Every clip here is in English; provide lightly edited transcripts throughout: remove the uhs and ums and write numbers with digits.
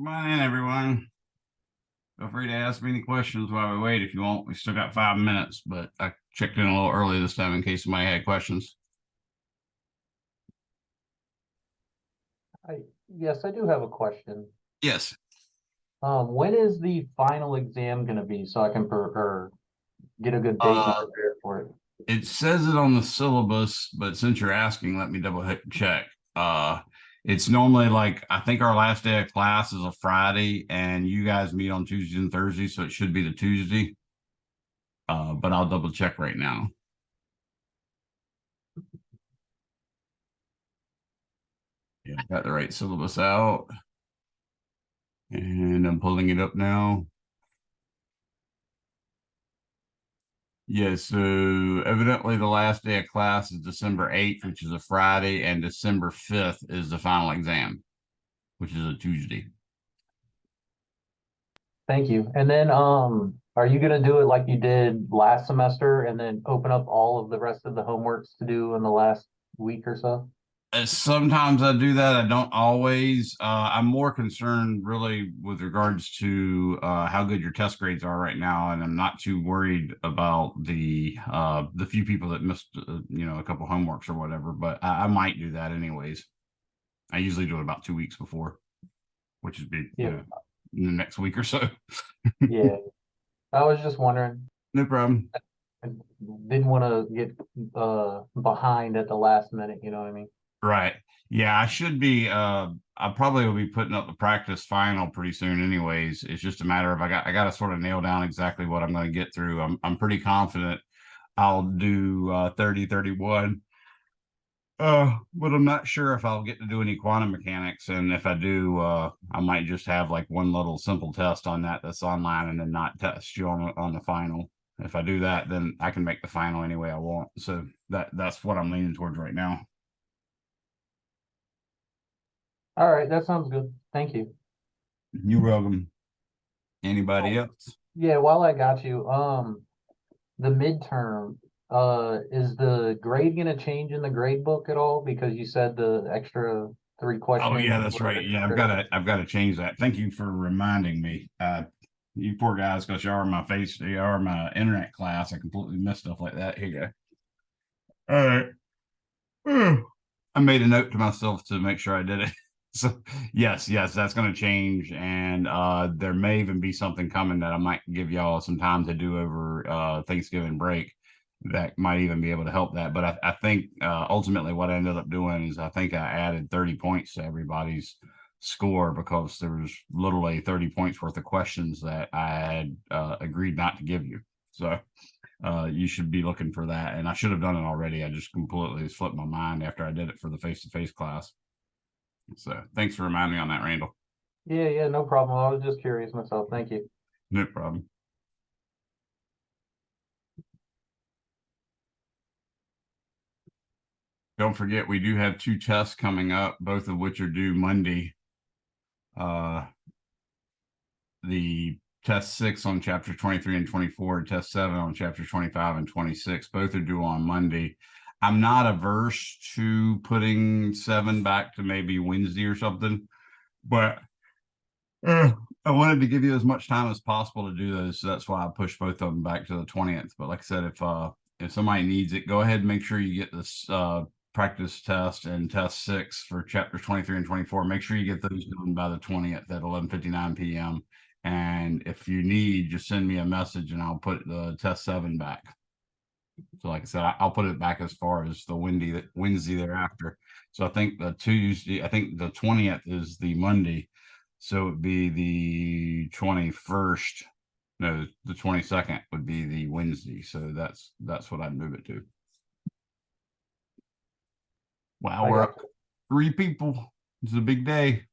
Come on in, everyone. Feel free to ask me any questions while we wait if you want. We still got 5 minutes, but I checked in a little early this time in case somebody had questions. Yes, I do have a question. Yes. When is the final exam going to be so I can get a good date and prepare for it? It says it on the syllabus, but since you're asking, let me double check. It's normally like I think our last day of class is a Friday, and you guys meet on Tuesday and Thursday, so it should be the Tuesday. But I'll double check right now. Yeah, I got the right syllabus out. And I'm pulling it up now. Yes, so evidently the last day of class is December 8th, which is a Friday, and December 5th is the final exam, which is a Tuesday. Thank you. And then, are you going to do it like you did last semester and then open up all of the rest of the homeworks to do in the last week or so? Sometimes I do that. I don't always. I'm more concerned really with regards to how good your test grades are right now, and I'm not too worried about the few people that missed a couple homeworks or whatever. But I might do that anyways. I usually do it about 2 weeks before, which would be in the next week or so. Yeah, I was just wondering. No problem. I didn't want to get behind at the last minute, you know what I mean? Right. Yeah, I should be I probably will be putting up the practice final pretty soon anyways. It's just a matter of I got to sort of nail down exactly what I'm going to get through. I'm pretty confident I'll do 30 31. But I'm not sure if I'll get to do any quantum mechanics, and if I do, I might just have like one little simple test on that's online and then not test you on the final. If I do that, then I can make the final any way I want. So that's what I'm leaning towards right now. All right, that sounds good. Thank you. You're welcome. Anybody else? Yeah, while I got you, the midterm, is the grade gonna change in the grade book at all? Because you said the extra 3 Oh questions. yeah, that's right. Yeah, I've got to change that. Thank you for reminding me. You poor guys, because you are my internet class. I completely missed stuff like that. Here you go. All right. I made a note to myself to make sure I did it. So yes, that's going to change, and there may even be something coming that I might give y'all some time to do over Thanksgiving break. That might even be able to help that. But I think ultimately what I ended up doing is I think I added 30 points to everybody's score because there was literally 30 points worth of questions that I had agreed not to give you. So you should be looking for that. And I should have done it already. I just completely slipped my mind after I did it for the face-to-face class. So thanks for reminding me on that, Randall. Yeah, no problem. I was just curious myself. Thank you. No problem. Don't forget, we do have 2 tests coming up, both of which are due Monday. The test 6 on chapter 23 and 24, test 7 on chapter 25 and 26. Both are due on Monday. I'm not averse to putting 7 back to maybe Wednesday or something, but I wanted to give you as much time as possible to do those. So that's why I pushed both of them back to the 20th. But like I said, if somebody needs it, go ahead and make sure you get this practice test and test 6 for chapters 23 and 24. Make sure you get those done by the 20th at 11:59 p.m. And if you need, just send me a message and I'll put the test 7 back. So like I said, I'll put it back as far as the Wednesday thereafter. So I think the 20th is the Monday. So it'd be the 21st. No, the 22nd would be the Wednesday. So that's what I'd move it to. Wow, we're up 3 people. It's a big day.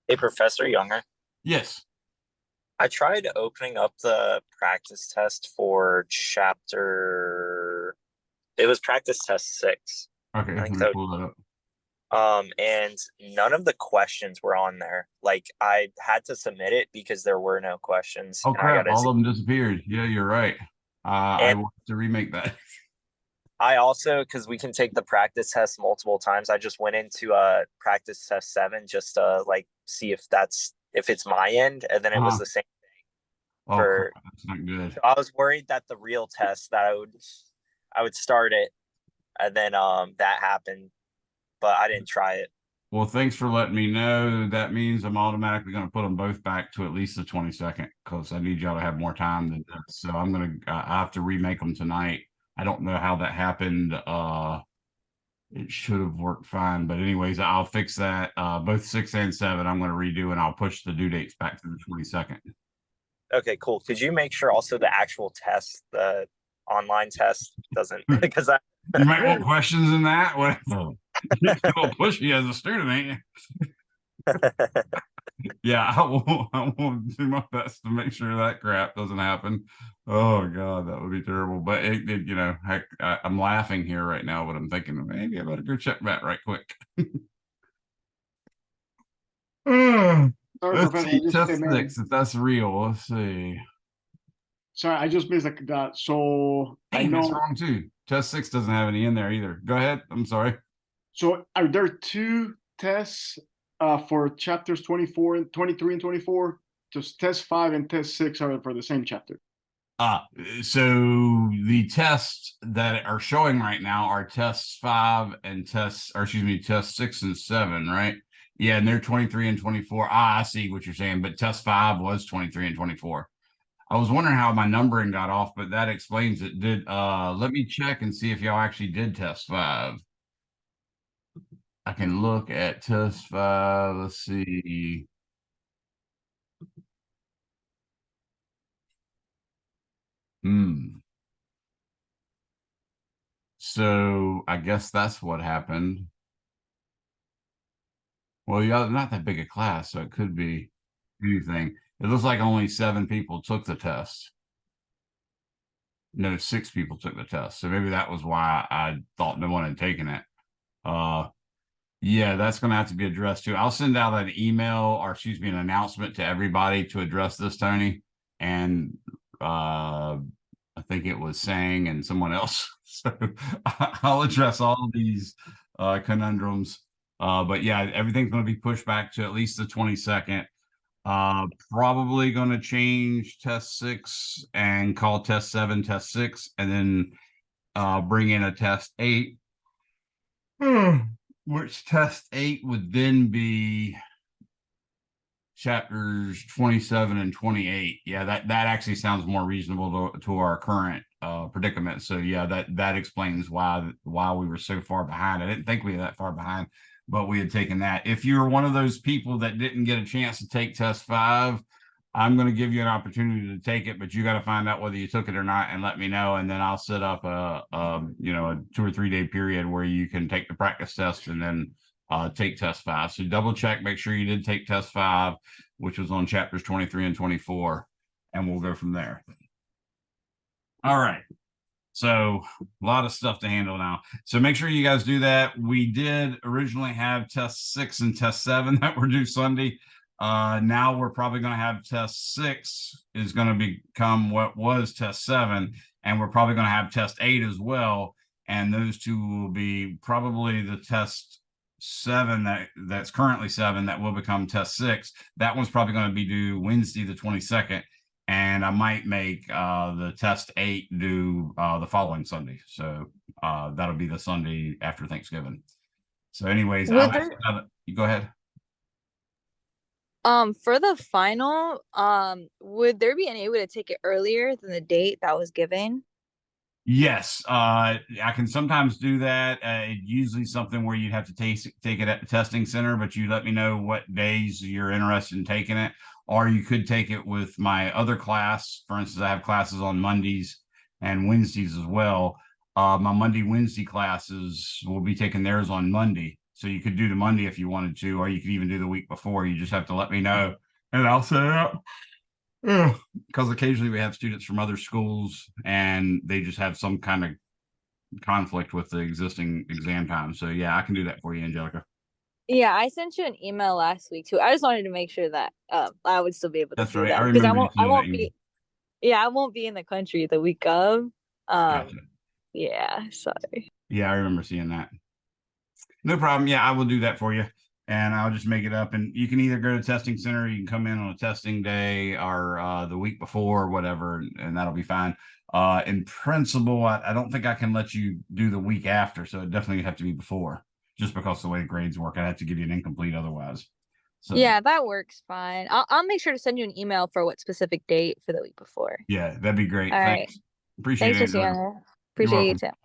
Hey, Professor Younger. Yes. I tried opening up the practice test for it was practice test 6. Okay, I think let me pull that up. And none of the questions were on there. Like I had to submit it because there were no questions. Oh crap, all of them disappeared. Yeah, you're right. I will have to remake that. I also, because we can take the practice test multiple times, I just went into practice test 7 just to like see if it's my end, and then it was Uh-huh. the same Oh, for. crap, that's not good. So I was worried that the real test that I would start it, and then that happened, but I didn't try it. Well, thanks for letting me know. That means I'm automatically going to put them both back to at least the 22nd because I need y'all to have more time than this. So I have to remake them tonight. I don't know how that happened. It should have worked fine, but anyways, I'll fix that. Both 6 and 7, I'm going to redo, and I'll push the due dates back to the 22nd. Okay, cool. Could you make sure also the actual test, the online test, doesn't because I. You might want questions in that. What? You're a little pushy as a student, ain't you? Yeah, I will do my best to make sure that crap doesn't happen. Oh God, that would be terrible. But heck, I'm laughing here right now, but I'm thinking maybe I better go check that right quick. Sorry, Let's Professor, see, I just test came in. 6, if that's real. Let's see. Sorry, I just missed that. So I Dang, that's know. wrong too. Test 6 doesn't have any in there either. Go ahead. I'm sorry. So are there two tests for chapters 24 and 23 and 24? Just test 5 and test 6 are for the same chapter. So the tests that are showing right now are tests 5 and test 6 and 7, right? Yeah, and they're 23 and 24. I see what you're saying, but test 5 was 23 and 24. I was wondering how my numbering got off, but that explains it. Let me check and see if y'all actually did test 5. I can look at test 5. Let's see. So I guess that's what happened. Well, yeah, not that big a class, so it could be anything. It looks like only 7 people took the test. No, 6 people took the test. So maybe that was why I thought no one had taken it. Yeah, that's going to have to be addressed too. I'll send out an email or an announcement to everybody to address this, Tony. And I think it was Sang and someone else. So I'll address all of these conundrums. But yeah, everything's going to be pushed back to at least the 22nd. Probably going to change test 6 and call test 7 test 6, and then bring in a test 8. Which test 8 would then be chapters 27 and 28. Yeah, that actually sounds more reasonable to our current predicament. So yeah, that explains why we were so far behind. I didn't think we were that far behind, but we had taken that. If you're one of those people that didn't get a chance to take test 5, I'm going to give you an opportunity to take it, but you got to find out whether you took it or not and let me know. And then I'll set up a 2 or 3 day period where you can take the practice test and then take test 5. So double check, make sure you did take test 5, which was on chapters 23 and 24, and we'll go from there. All right. So a lot of stuff to handle now. So make sure you guys do that. We did originally have test 6 and test 7 that were due Sunday. Now we're probably going to have test 6 is going to become what was test 7, and we're probably going to have test 8 as well. And those two will be probably the test 7 that's currently 7 that will become test 6. That one's probably going to be due Wednesday the 22nd. And I might make the test 8 due the following Sunday. So that'll be the Sunday after Thanksgiving. So anyways, you go ahead. For the final, would there be any way to take it earlier than the date that was given? Yes, I can sometimes do that. Usually something where you'd have to take it at the testing center, but you let me know what days you're interested in taking it. Or you could take it with my other class. For instance, I have classes on Mondays and Wednesdays as well. My Monday, Wednesday classes, will be taking theirs on Monday. So you could do the Monday if you wanted to, or you could even do the week before. You just have to let me know and I'll set it up. Because occasionally we have students from other schools and they just have some kind of conflict with the existing exam time. So yeah, I can do that for you, Angelica. Yeah, I sent you an email last week too. I just wanted to make sure that I would still be able to That's do right. that I because I won't be. Yeah, I won't be in the country the week of. Gotcha. Yeah, sorry. Yeah, I remember seeing that. No problem. Yeah, I will do that for you. And I'll just make it up. And you can either go to testing center, you can come in on a testing day or the week before or whatever, and that'll be fine. In principle, I don't think I can let you do the week after. So it definitely have to be before, just because the way the grades work. I have to give you an incomplete otherwise. So Yeah, that works fine. I'll make sure to send you an email for what specific date for the week before. yeah, that'd be great. All right. Thanks. Appreciate Thanks, it. Luciana. You're Appreciate you welcome. too.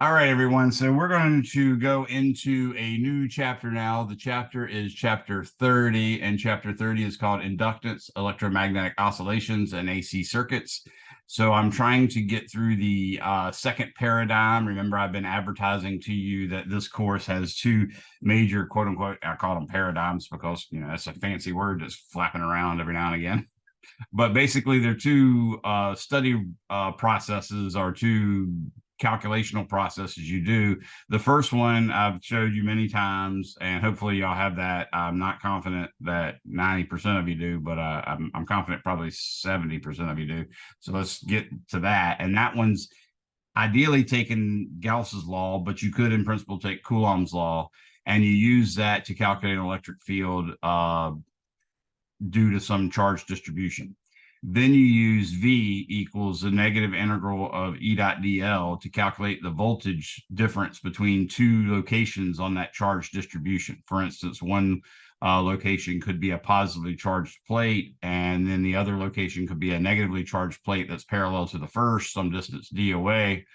All right, everyone. So we're going to go into a new chapter now. The chapter is chapter 30, and chapter 30 is called Inductance, Electromagnetic Oscillations, and AC Circuits. So I'm trying to get through the second paradigm. Remember, I've been advertising to you that this course has two major, quote unquote, I call them paradigms because, you know, that's a fancy word that's flapping around every now and again. But basically, they're two study processes or two calculational processes you do. The first one I've showed you many times, and hopefully y'all have that. I'm not confident that 90% of you do, but I'm confident probably 70% of you do. So let's get to that. And that one's ideally taking Gauss's law, but you could in principle take Coulomb's law, and you use that to calculate an electric field due to some charge distribution. Then you use V equals the negative integral of E dot dl to calculate the voltage difference between two locations on that charge distribution. For instance, one location could be a positively charged plate, and then the other location could be a negatively charged plate that's parallel to the first, some distance d away,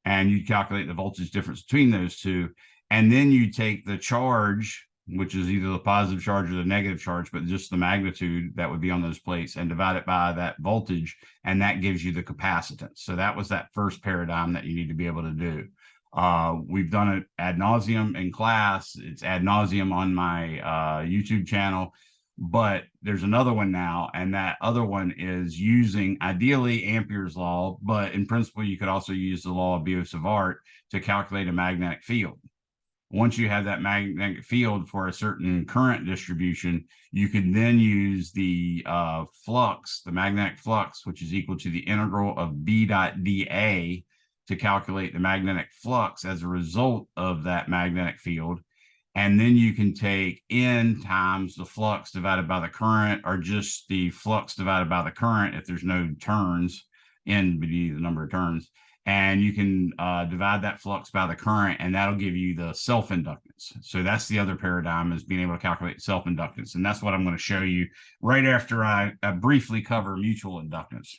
and you calculate the voltage difference between those two. And then you take the charge, which is either the positive charge or the negative charge, but just the magnitude that would be on those plates, and divide it by that voltage, and that gives you the capacitance. So that was that first paradigm that you need to be able to do. We've done it ad nauseum in class. It's ad nauseum on my YouTube channel, but there's another one now, and that other one is using ideally Ampere's law, but in principle, you could also use the law of Biot-Savart to calculate a magnetic field. Once you have that magnetic field for a certain current distribution, you can then use the flux, the magnetic flux, which is equal to the integral of B dot dA to calculate the magnetic flux as a result of that magnetic field. And then you can take N times the flux divided by the current, or just the flux divided by the current if there's no turns, N would be the number of turns. And you can divide that flux by the current, and that'll give you the self-inductance. So that's the other paradigm, is being able to calculate self-inductance. And that's what I'm going to show you right after I briefly cover mutual inductance.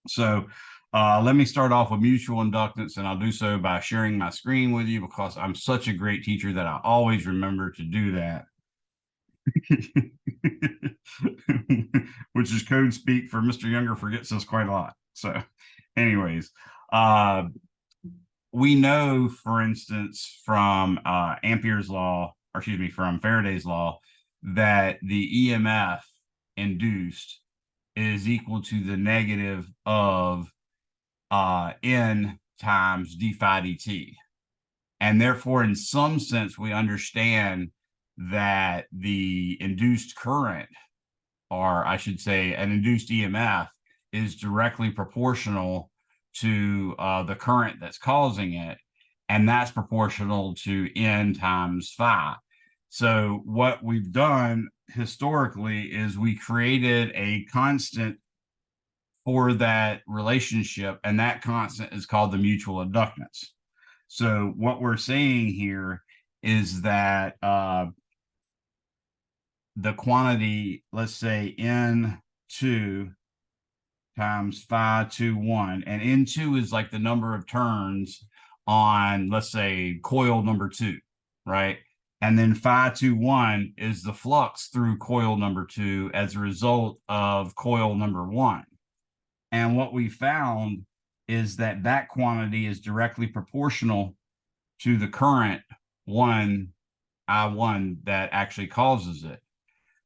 So let me start off with mutual inductance, and I'll do so by sharing my screen with you because I'm such a great teacher that I always remember to do that. Which is code speak for Mr. Younger forgets this quite a lot. So anyways, we know, for instance, from Ampere's law, or excuse me, from Faraday's law, that the EMF induced is equal to the negative of N times d phi dt. And therefore, in some sense, we understand that the induced current, or I should say an induced EMF, is directly proportional to the current that's causing it, and that's proportional to N times phi. So what we've done historically is we created a constant for that relationship, and that constant is called the mutual inductance. So what we're saying here is that the quantity, let's say N2 times phi 2,1, and N2 is like the number of turns on, let's say, coil number 2, right? And then phi 2,1 is the flux through coil number 2 as a result of coil number 1. And what we found is that that quantity is directly proportional to the current I1 that actually causes it.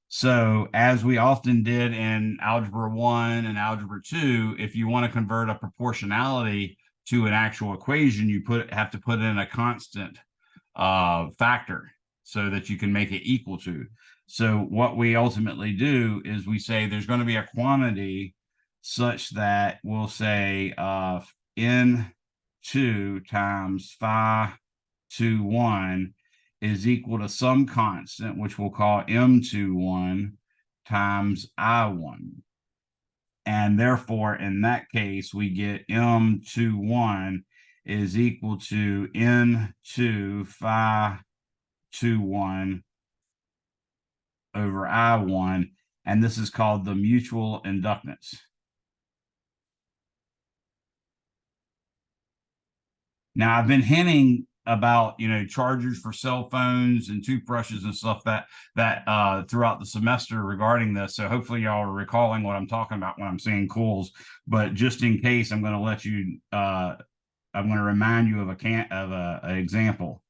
So as we often did in Algebra 1 and Algebra 2, if you want to convert a proportionality to an actual equation, you have to put in a constant factor so that you can make it equal to. So what we ultimately do is we say there's going to be a quantity such that we'll say N 2 times phi 21 is equal to some constant, which we'll call M21 times I1. And therefore, in that case, we get M21 is equal to N2 phi 21 over I1. And this is called the mutual inductance. Now, I've been hinting about, chargers for cell phones and toothbrushes and stuff that throughout the semester regarding this. So hopefully y'all are recalling what I'm talking about when I'm saying coils. But just in case, I'm going to let you, I'm going to remind you of an example.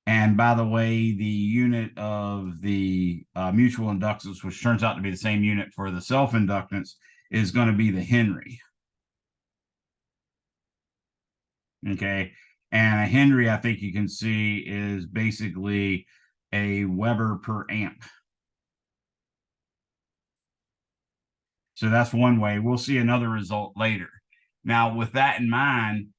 And by the way, the unit of the mutual inductance, which turns out to be the same unit for the self-inductance, is going to be the Henry. Okay. And a Henry, I think you can see, is basically a Weber per amp. So that's one way. We'll see another result later. Now, with that in mind,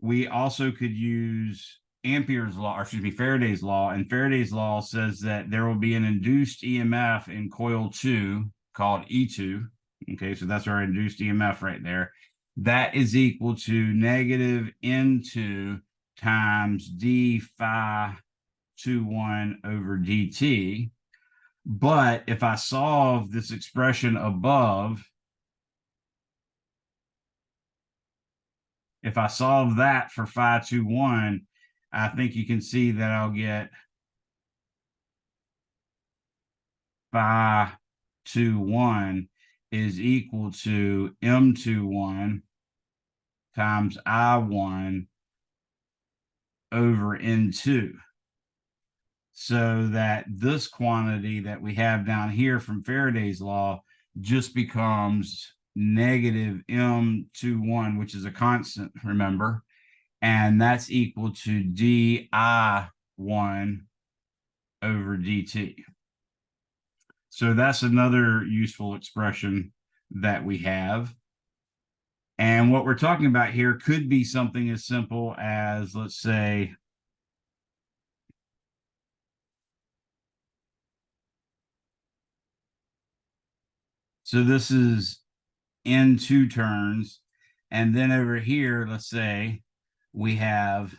we also could use Ampere's law, or excuse me, Faraday's law. And Faraday's law says that there will be an induced EMF in coil 2 called E2. Okay, so that's our induced EMF right there. That is equal to negative N2 times d phi 21 over dt. But if I solve this expression above, if I solve that for phi 21, I think you can see that I'll get phi 21 is equal to M21 times I1 over N2. So that this quantity that we have down here from Faraday's law just becomes negative M21, which is a constant, remember, and that's equal to di1 over dt. So that's another useful expression that we have. And what we're talking about here could be something as simple as, let's say, so this is N2 turns. And then over here, let's say we have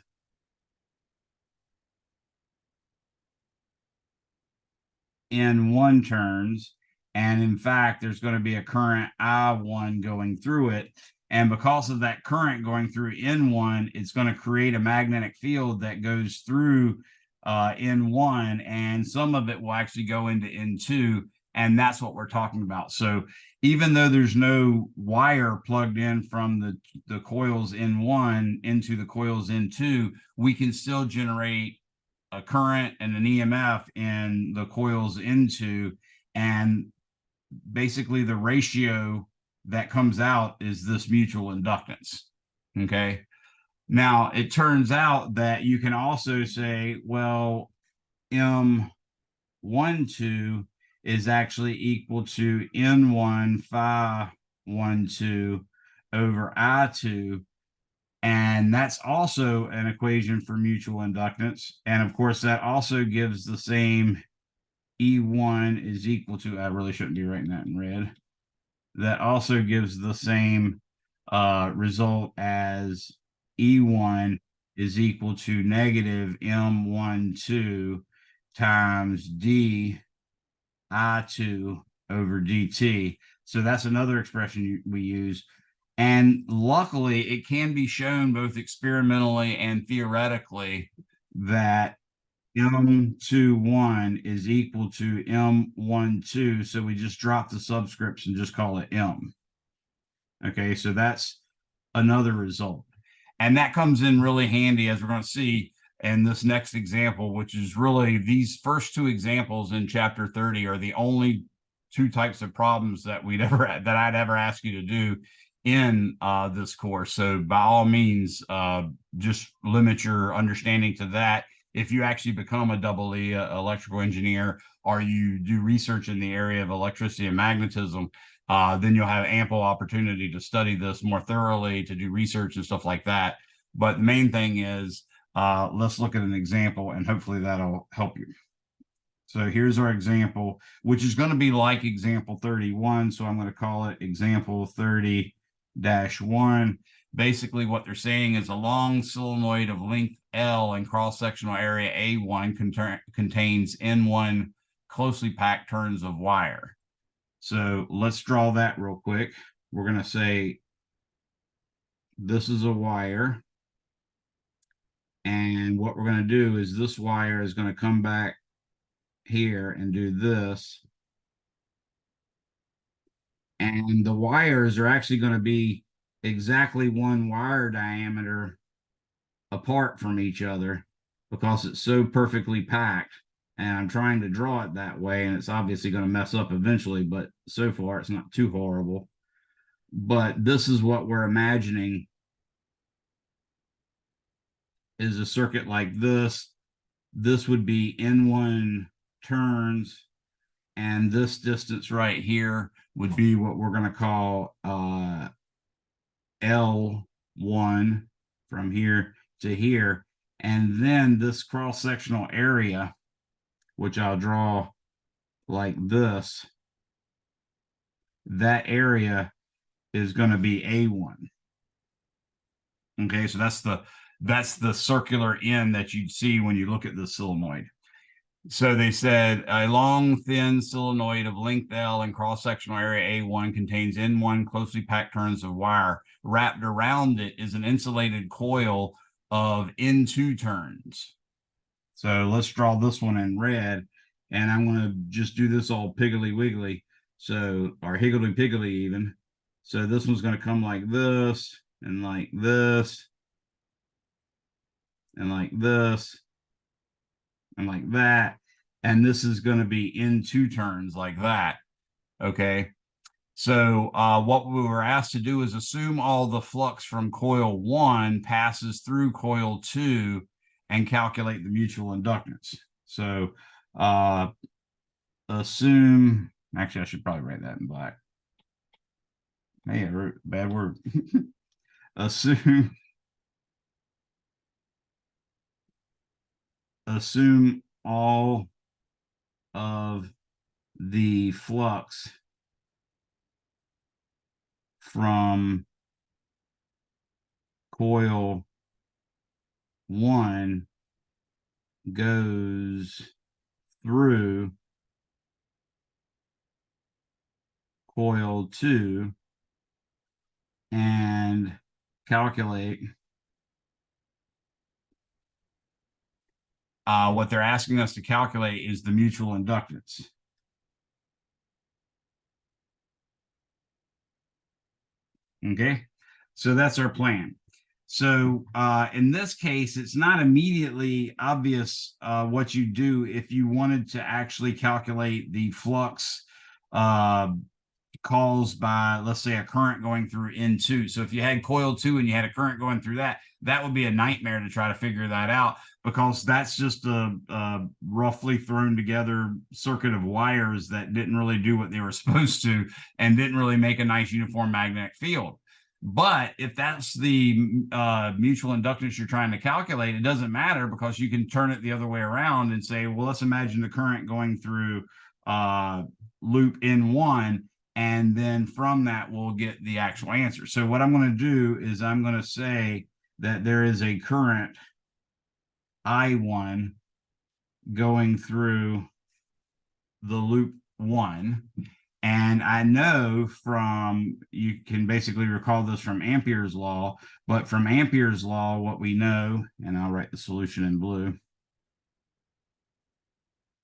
N1 turns. And in fact, there's going to be a current I1 going through it. And because of that current going through N1, it's going to create a magnetic field that goes through N1, and some of it will actually go into N2. And that's what we're talking about. So even though there's no wire plugged in from the coils N1 into the coils N2, we can still generate a current and an EMF in the coils N2. And basically the ratio that comes out is this mutual inductance. Okay. Now it turns out that you can also say, well, M12 is actually equal to N1 phi 12 over I2. And that's also an equation for mutual inductance. And of course, that also gives the same E1 is equal to, I really shouldn't be writing that in red. That also gives the same result as E1 is equal to negative M12 times d I2 over dt. So that's another expression we use. And luckily, it can be shown both experimentally and theoretically that M21 is equal to M12. So we just drop the subscripts and just call it M. Okay, so that's another result. And that comes in really handy, as we're going to see in this next example, which is really these first two examples in chapter 30 are the only two types of problems that I'd ever ask you to do in this course. So by all means, just limit your understanding to that. If you actually become a double E electrical engineer, or you do research in the area of electricity and magnetism, then you'll have ample opportunity to study this more thoroughly, to do research and stuff like that. But the main thing is, let's look at an example and hopefully that'll help you. So here's our example, which is going to be like example 31. So I'm going to call it example 30-1. Basically, what they're saying is a long solenoid of length L and cross-sectional area A1 contains N1 closely packed turns of wire. So let's draw that real quick. We're going to say this is a wire. And what we're going to do is this wire is going to come back here and do this. And the wires are actually going to be exactly one wire diameter apart from each other because it's so perfectly packed. And I'm trying to draw it that way, and it's obviously going to mess up eventually, but so far it's not too horrible. But this is what we're imagining is a circuit like this. This would be N1 turns, and this distance right here would be what we're going to call L1 from here to here. And then this cross-sectional area, which I'll draw like this, that area is going to be A1. Okay, so that's the circular end that you'd see when you look at the solenoid. So they said a long, thin solenoid of length L and cross-sectional area A1 contains N1 closely packed turns of wire. Wrapped around it is an insulated coil of N2 turns. So let's draw this one in red, and I'm going to just do this all piggly wiggly. So, or higgledy piggly even. So this one's going to come like this, and like this, and like this, and like that. And this is going to be N2 turns like that. Okay. So what we were asked to do is assume all the flux from coil 1 passes through coil 2 and calculate the mutual inductance. So assume, actually I should probably write that in black. Hey, I wrote a bad word. Assume all of the flux from coil 1 goes through coil 2 and calculate what they're asking us to calculate is the mutual inductance. Okay, so that's our plan. So in this case, it's not immediately obvious what you do if you wanted to actually calculate the flux caused by, let's say, a current going through N2. So if you had coil 2 and you had a current going through that, that would be a nightmare to try to figure that out, because that's just a roughly thrown together circuit of wires that didn't really do what they were supposed to and didn't really make a nice uniform magnetic field. But if that's the mutual inductance you're trying to calculate, it doesn't matter, because you can turn it the other way around and say, well, let's imagine the current going through loop N1, and then from that we'll get the actual answer. So what I'm going to do is I'm going to say that there is a current I1 going through the loop 1. And I know from, you can basically recall this from Ampere's law, but from Ampere's law, what we know, and I'll write the solution in blue.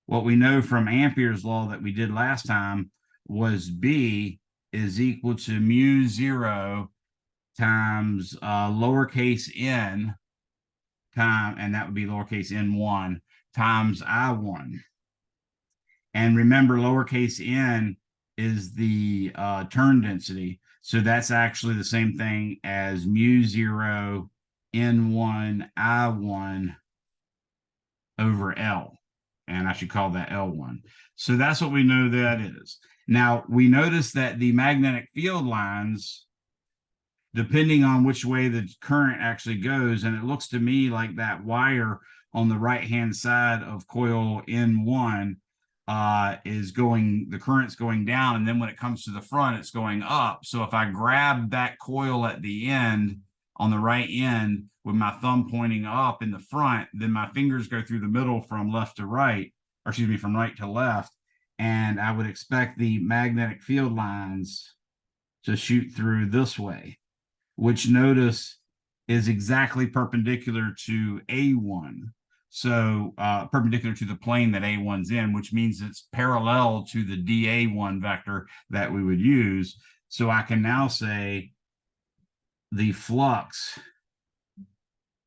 What we know from Ampere's law that we did last time was B is equal to mu 0 times lowercase n time, and that would be lowercase n1 times I1. And remember, lowercase n is the turn density. So that's actually the same thing as mu 0 n1 I1 over L. And I should call that L1. So that's what we know that is. Now, we notice that the magnetic field lines depending on which way the current actually goes. And it looks to me like that wire on the right-hand side of coil N1 is going, the current's going down. And then when it comes to the front, it's going up. So if I grab that coil at the end, on the right end, with my thumb pointing up in the front, then my fingers go through the middle from left to right, or excuse me, from right to left. And I would expect the magnetic field lines to shoot through this way, which notice is exactly perpendicular to A1. So perpendicular to the plane that A1's in, which means it's parallel to the DA1 vector that we would use. So I can now say the flux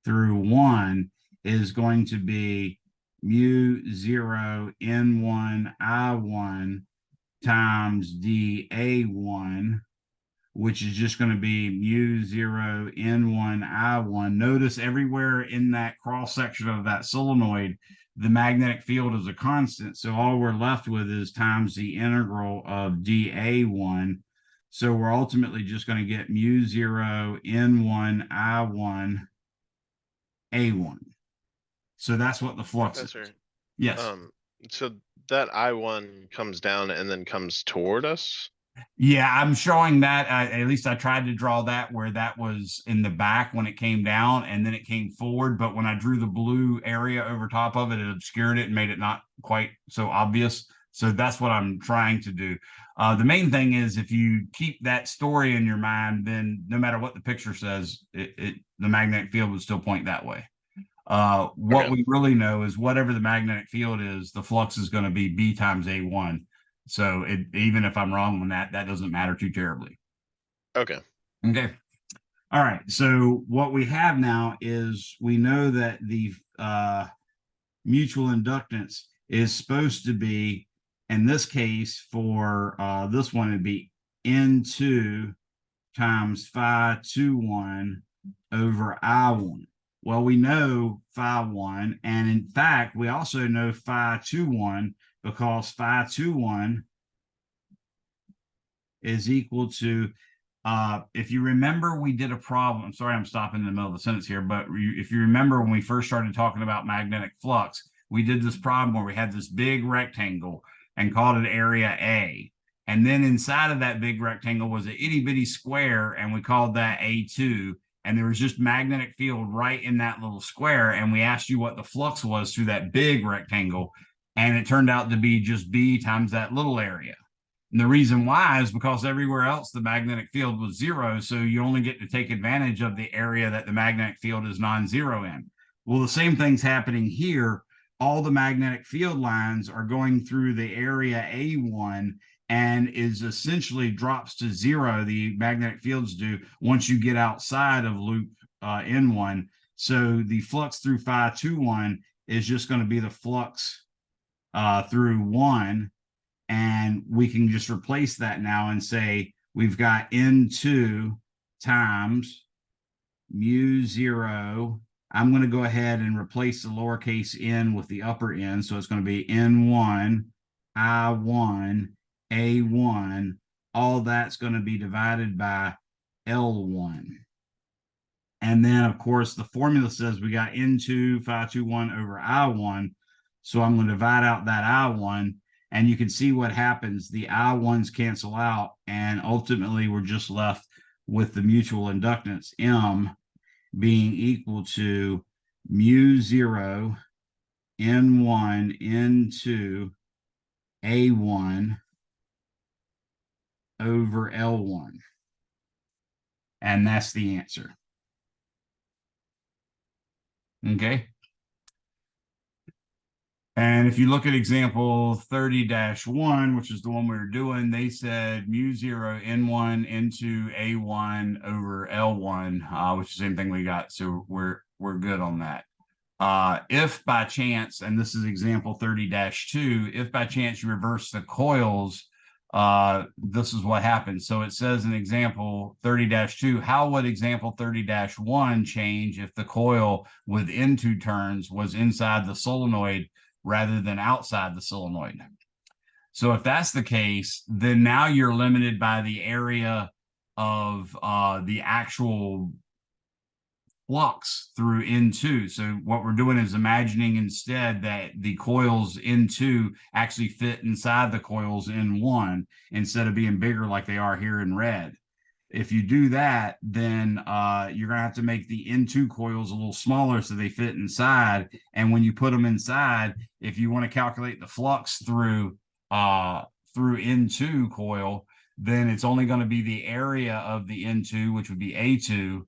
through 1 is going to be mu 0 N1 I1 times dA1, which is just going to be mu 0 N1 I1. Notice everywhere in that cross section of that solenoid, the magnetic field is a constant. So all we're left with is times the integral of dA1. So we're ultimately just going to get mu 0 N1 I1 A1. So that's what the flux is. Professor, Yes. so that I1 comes down and then comes toward us? Yeah, I'm showing that. At least I tried to draw that where that was in the back when it came down and then it came forward. But when I drew the blue area over top of it, it obscured it and made it not quite so obvious. So that's what I'm trying to do. The main thing is if you keep that story in your mind, then no matter what the picture says, the magnetic field would still point that way. What we really know is whatever the magnetic field is, the flux is going to be B times A1. So even if I'm wrong on that, that doesn't matter too terribly. Okay. Okay. All right. So what we have now is we know that the mutual inductance is supposed to be, in this case, for this one, it'd be N2 times phi 2 over I1. Well, we know phi 1, and in fact, we also know phi 2 because phi 2 is equal to, if you remember, we did a problem. I'm sorry, I'm stopping in the middle of the sentence here, but if you remember when we first started talking about magnetic flux, we did this problem where we had this big rectangle and called it area A. And then inside of that big rectangle was an itty bitty square, and we called that A2. And there was just magnetic field right in that little square. And we asked you what the flux was through that big rectangle. And it turned out to be just B times that little area. And the reason why is because everywhere else the magnetic field was 0. So you only get to take advantage of the area that the magnetic field is non-zero in. Well, the same thing's happening here. All the magnetic field lines are going through the area A1 and is essentially drops to 0. The magnetic fields do once you get outside of loop N1. So the flux through phi 2 is just going to be the flux through 1. And we can just replace that now and say we've got N2 times mu 0. I'm going to go ahead and replace the lowercase n with the upper n. So it's going to be N1, I1, A1. All that's going to be divided by L1. And then, of course, the formula says we got N2 phi 2 over I1. So I'm going to divide out that I1. And you can see what happens. The I1s cancel out. And ultimately, we're just left with the mutual inductance, M, being equal to mu 0 N1 N2 A1 over L1. And that's the answer. Okay. And if you look at example 30-1, which is the one we were doing, they said mu 0 N1 N2 A1 over L1, which is the same thing we got. So we're good on that. If by chance, and this is example 30-2, if by chance you reverse the coils, this is what happens. So it says in example 30-2, how would example 30-1 change if the coil with N2 turns was inside the solenoid rather than outside the solenoid? So if that's the case, then now you're limited by the area of the actual flux through N2. So what we're doing is imagining instead that the coils N2 actually fit inside the coils N1 instead of being bigger like they are here in red. If you do that, then you're going to have to make the N2 coils a little smaller so they fit inside. And when you put them inside, if you want to calculate the flux through N2 coil, then it's only going to be the area of the N2, which would be A2,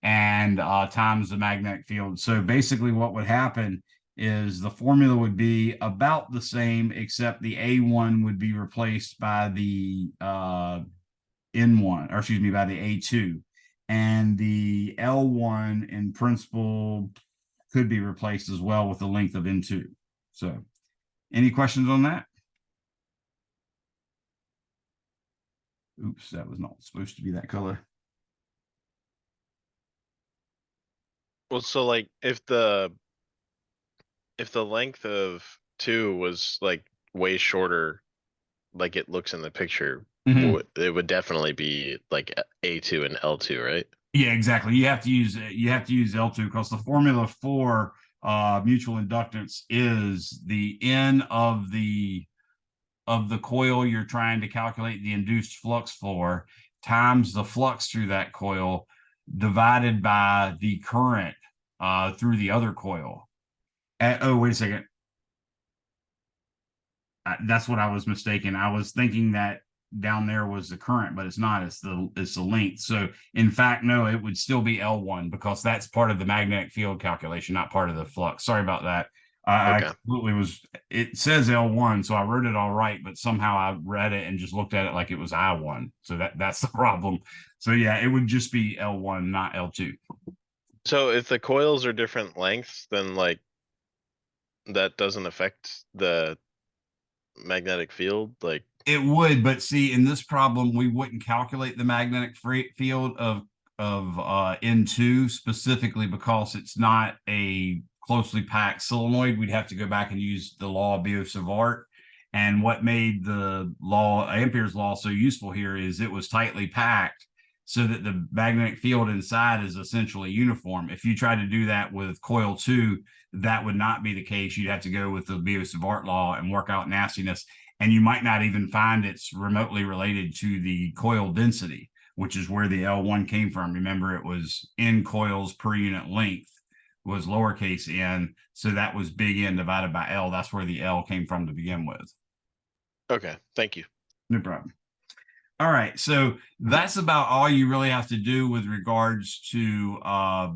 and times the magnetic field. So basically what would happen is the formula would be about the same, except the A1 would be replaced by the N1, or excuse me, by the A2. And the L1 in principle could be replaced as well with the length of N2. So any questions on that? Oops, that was not supposed to be that color. Well, so like if the length of 2 was like way shorter, like it looks in the picture, it would definitely be like A2 and L2, right? Yeah, exactly. You have to use L2 because the formula for mutual inductance is the N of the coil you're trying to calculate the induced flux for times the flux through that coil divided by the current through the other coil. Oh, wait a second. That's what I was mistaken. I was thinking that down there was the current, but it's not. It's the length. So in fact, no, it would still be L1 because that's part of the magnetic field calculation, not part of the flux. Sorry about that. I completely was. It says L1, so I wrote it all right, but somehow I read it and just looked at it like it was I1. So that's the problem. So yeah, it would just be L1, not L2. So if the coils are different lengths, then like that doesn't affect the magnetic field, like it would, but see, in this problem, we wouldn't calculate the magnetic field of N2 specifically because it's not a closely packed solenoid. We'd have to go back and use the law of Biot-Savart. And what made the law, Ampere's law, so useful here is it was tightly packed so that the magnetic field inside is essentially uniform. If you try to do that with coil 2, that would not be the case. You'd have to go with the Biot-Savart law and work out nastiness. And you might not even find it's remotely related to the coil density, which is where the L1 came from. Remember, it was N coils per unit length was lowercase n. So that was big N divided by L. That's where the L came from to begin with. okay, thank you. No problem. All right, so that's about all you really have to do with regards to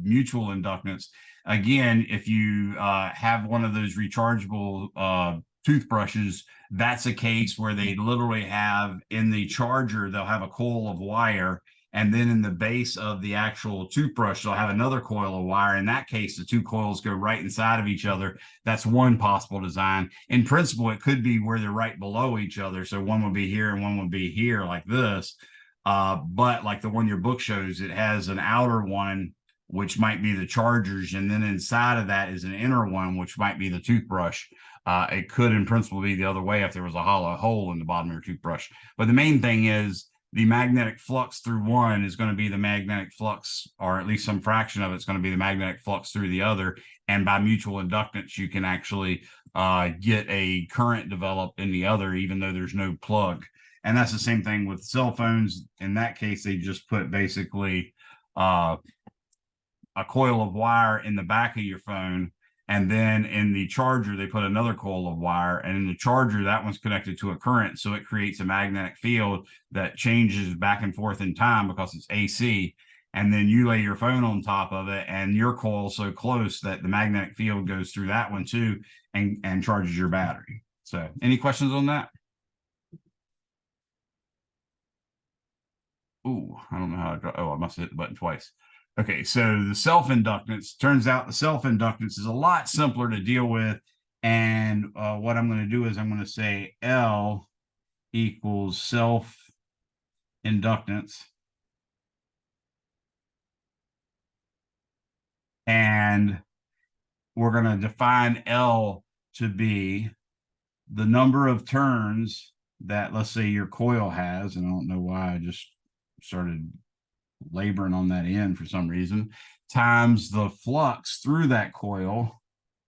mutual inductance. Again, if you have one of those rechargeable toothbrushes, that's a case where they literally have in the charger, they'll have a coil of wire, and then in the base of the actual toothbrush, they'll have another coil of wire. In that case, the two coils go right inside of each other. That's one possible design. In principle, it could be where they're right below each other. So one would be here and one would be here like this. But like the one your book shows, it has an outer one, which might be the chargers. And then inside of that is an inner one, which might be the toothbrush. It could in principle be the other way if there was a hollow hole in the bottom of your toothbrush. But the main thing is the magnetic flux through one is going to be the magnetic flux, or at least some fraction of it's going to be the magnetic flux through the other. And by mutual inductance, you can actually get a current developed in the other, even though there's no plug. And that's the same thing with cell phones. In that case, they just put basically a coil of wire in the back of your phone. And then in the charger, they put another coil of wire. And in the charger, that one's connected to a current. So it creates a magnetic field that changes back and forth in time because it's AC. And then you lay your phone on top of it and your coil's so close that the magnetic field goes through that one too and charges your battery. So any questions on that? Ooh, I don't know how to draw. Oh, I must have hit the button twice. Okay, so the self-inductance, turns out the self-inductance is a lot simpler to deal with. And what I'm going to do is I'm going to say L equals self-inductance. And we're going to define L to be the number of turns that, let's say, your coil has. And I don't know why I just started laboring on that end for some reason, times the flux through that coil,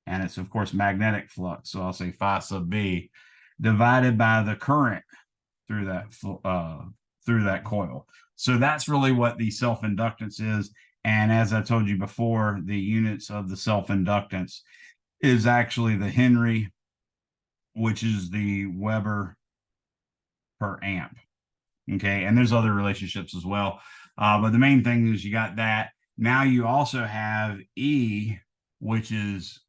and it's of course magnetic flux. So I'll say phi sub B divided by the current through that coil. So that's really what the self-inductance is. And as I told you before, the units of the self-inductance is actually the Henry, which is the Weber per amp. Okay, and there's other relationships as well. But the main thing is you got that. Now you also have E, which is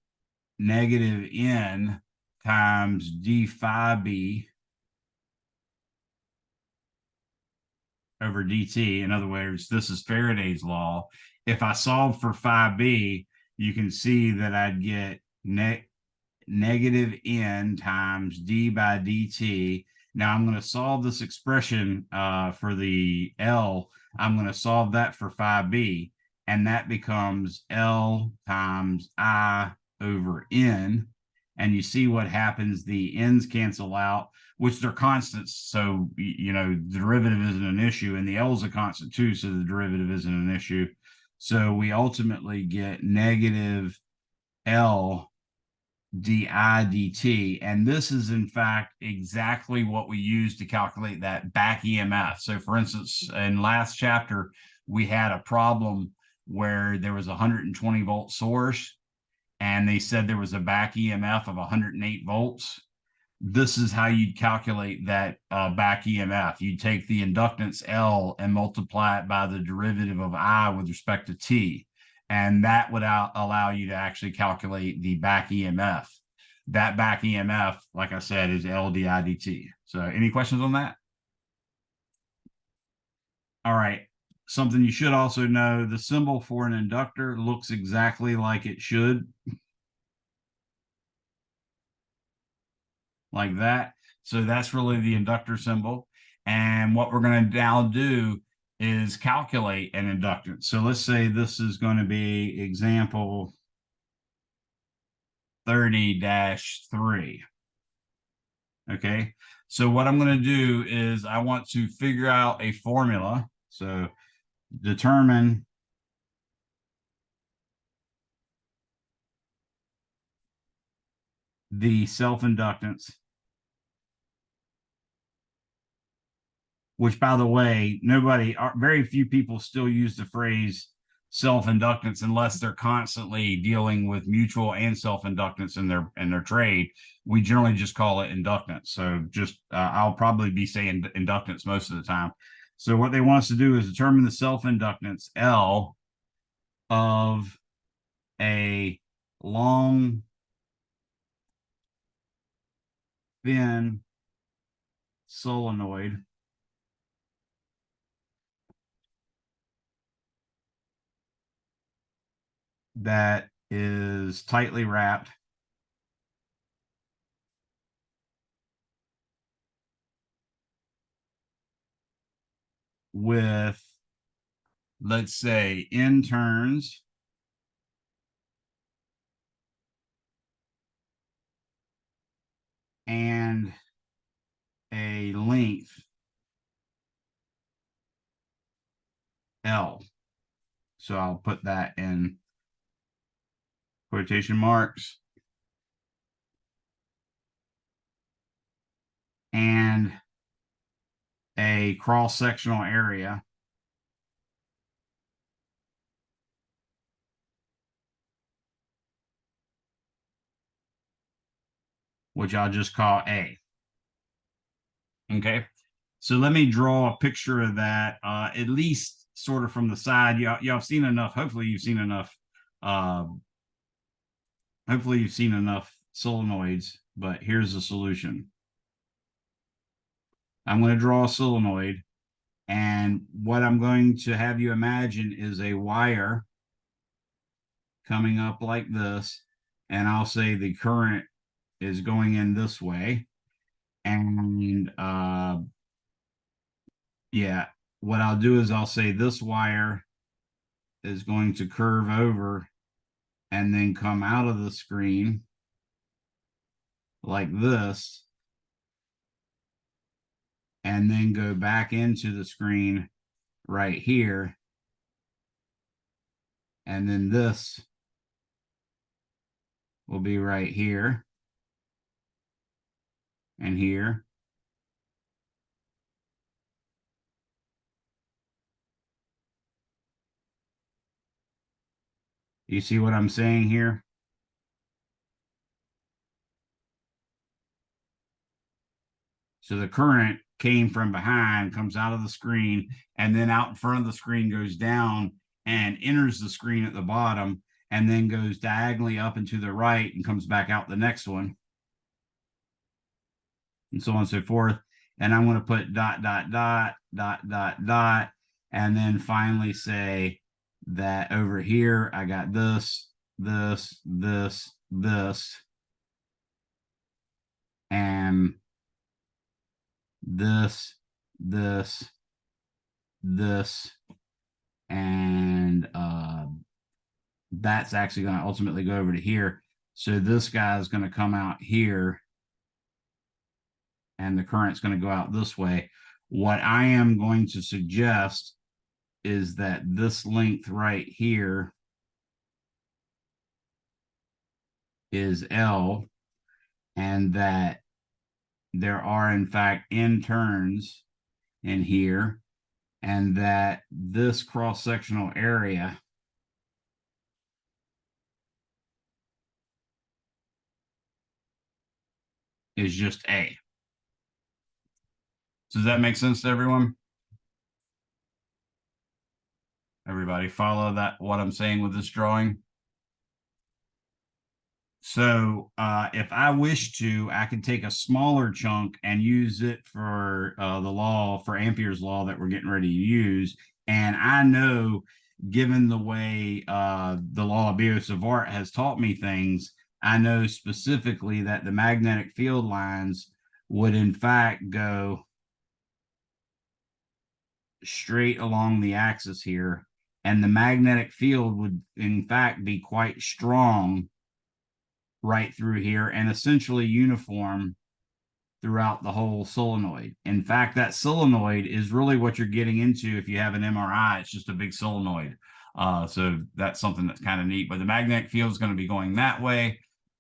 negative N times d phi B over dt. In other words, this is Faraday's law. If I solve for phi B, you can see that I'd get negative N times d by dt. Now I'm going to solve this expression for the L. I'm going to solve that for phi B, and that becomes L times I over N. And you see what happens, the N's cancel out, which they're constants. So, you know, the derivative isn't an issue, and the L is a constant too. So the derivative isn't an issue. So we ultimately get negative L di dt, and this is in fact exactly what we use to calculate that back EMF. So for instance, in last chapter we had a problem where there was a 120 volt source and they said there was a back EMF of 108 volts. This is how you'd calculate that back EMF. You'd take the inductance L and multiply it by the derivative of I with respect to T. And that would allow you to actually calculate the back EMF. That back EMF, like I said, is L di dt. So any questions on that? All right. Something you should also know, the symbol for an inductor looks exactly like it should. Like that. So that's really the inductor symbol. And what we're going to now do is calculate an inductance. So let's say this is going to be example 30-3. Okay. So what I'm going to do is I want to figure out a formula. So determine the self-inductance, which, by the way, very few people still use the phrase self-inductance unless they're constantly dealing with mutual and self-inductance in their trade. We generally just call it inductance. So just I'll probably be saying inductance most of the time. So what they want us to do is determine the self-inductance L of a long, thin solenoid that is tightly wrapped with, let's say, N turns and a length L. So I'll put that in quotation marks. And a cross-sectional area which I'll just call A. Okay. So let me draw a picture of that, at least sort of from the side. Y'all have seen enough. Hopefully you've seen enough. Hopefully you've seen enough solenoids, but here's the solution. I'm going to draw a solenoid, and what I'm going to have you imagine is a wire coming up like this, and I'll say the current is going in this way. And yeah, what I'll do is I'll say this wire is going to curve over and then come out of the screen like this, and then go back into the screen right here. And then this will be right here and here. You see what I'm saying here? So the current came from behind, comes out of the screen, and then out in front of the screen goes down and enters the screen at the bottom, and then goes diagonally up and to the right and comes back out the next one, and so on and so forth. And I'm going to put dot, dot, dot, dot, dot, dot, and then finally say that over here, I got this, this, this, this, and this, this, this, and that's actually going to ultimately go over to here. So this guy is going to come out here, and the current's going to go out this way. What I am going to suggest is that this length right here is L, and that there are in fact N turns in here, and that this cross-sectional area is just A. Does that make sense to everyone? Everybody follow that, what I'm saying with this drawing? So if I wish to, I can take a smaller chunk and use it for the law, for Ampere's law that we're getting ready to use. And I know, given the way the law of Biot-Savart has taught me things, I know specifically that the magnetic field lines would in fact go straight along the axis here. And the magnetic field would in fact be quite strong right through here and essentially uniform throughout the whole solenoid. In fact, that solenoid is really what you're getting into if you have an MRI. It's just a big solenoid. So that's something that's kind of neat. But the magnetic field is going to be going that way.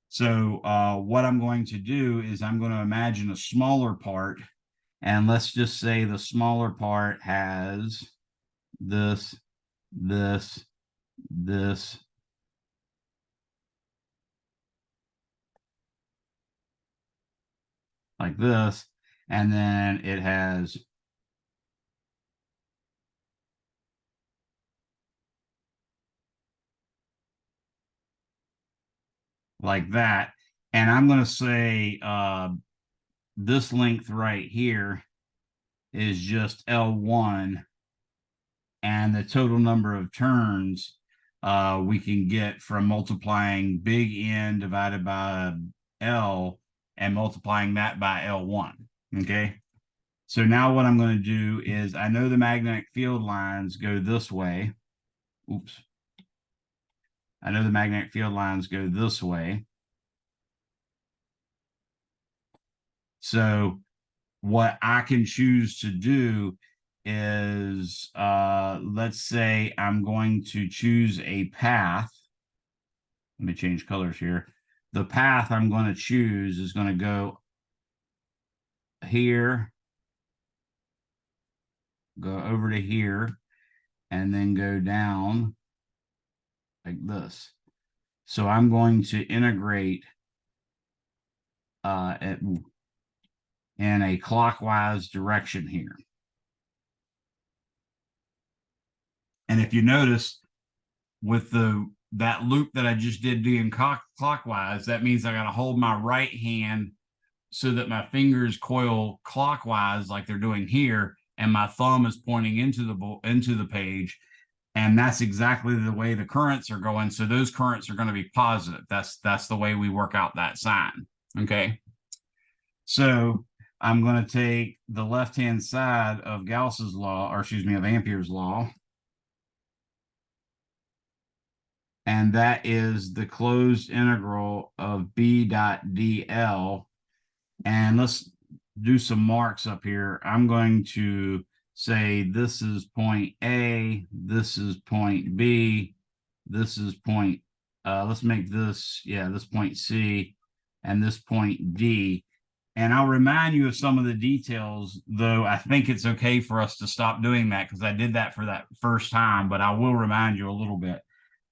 So what I'm going to do is I'm going to imagine a smaller part. And let's just say the smaller part has this, this, this, like this, and then it has like that. And I'm going to say this length right here is just L1, and the total number of turns we can get from multiplying big N divided by L and multiplying that by L1. Okay. So now what I'm going to do is, I know the magnetic field lines go this way. Oops. I know the magnetic field lines go this way. So what I can choose to do is, let's say I'm going to choose a path. Let me change colors here. The path I'm going to choose is going to go here, go over to here, and then go down like this. So I'm going to integrate in a clockwise direction here. And if you notice, with that loop that I just did doing clockwise, that means I got to hold my right hand so that my fingers coil clockwise like they're doing here, and my thumb is pointing into the page. And that's exactly the way the currents are going. So those currents are going to be positive. That's the way we work out that sign. Okay. So I'm going to take the left-hand side of Gauss's law, or excuse me, of Ampere's law. And that is the closed integral of B dot dl. And let's do some marks up here. I'm going to say this is point A, this is point B, this is point, let's make this, yeah, this point C and this point D. And I'll remind you of some of the details, though I think it's okay for us to stop doing that because I did that for that first time, but I will remind you a little bit.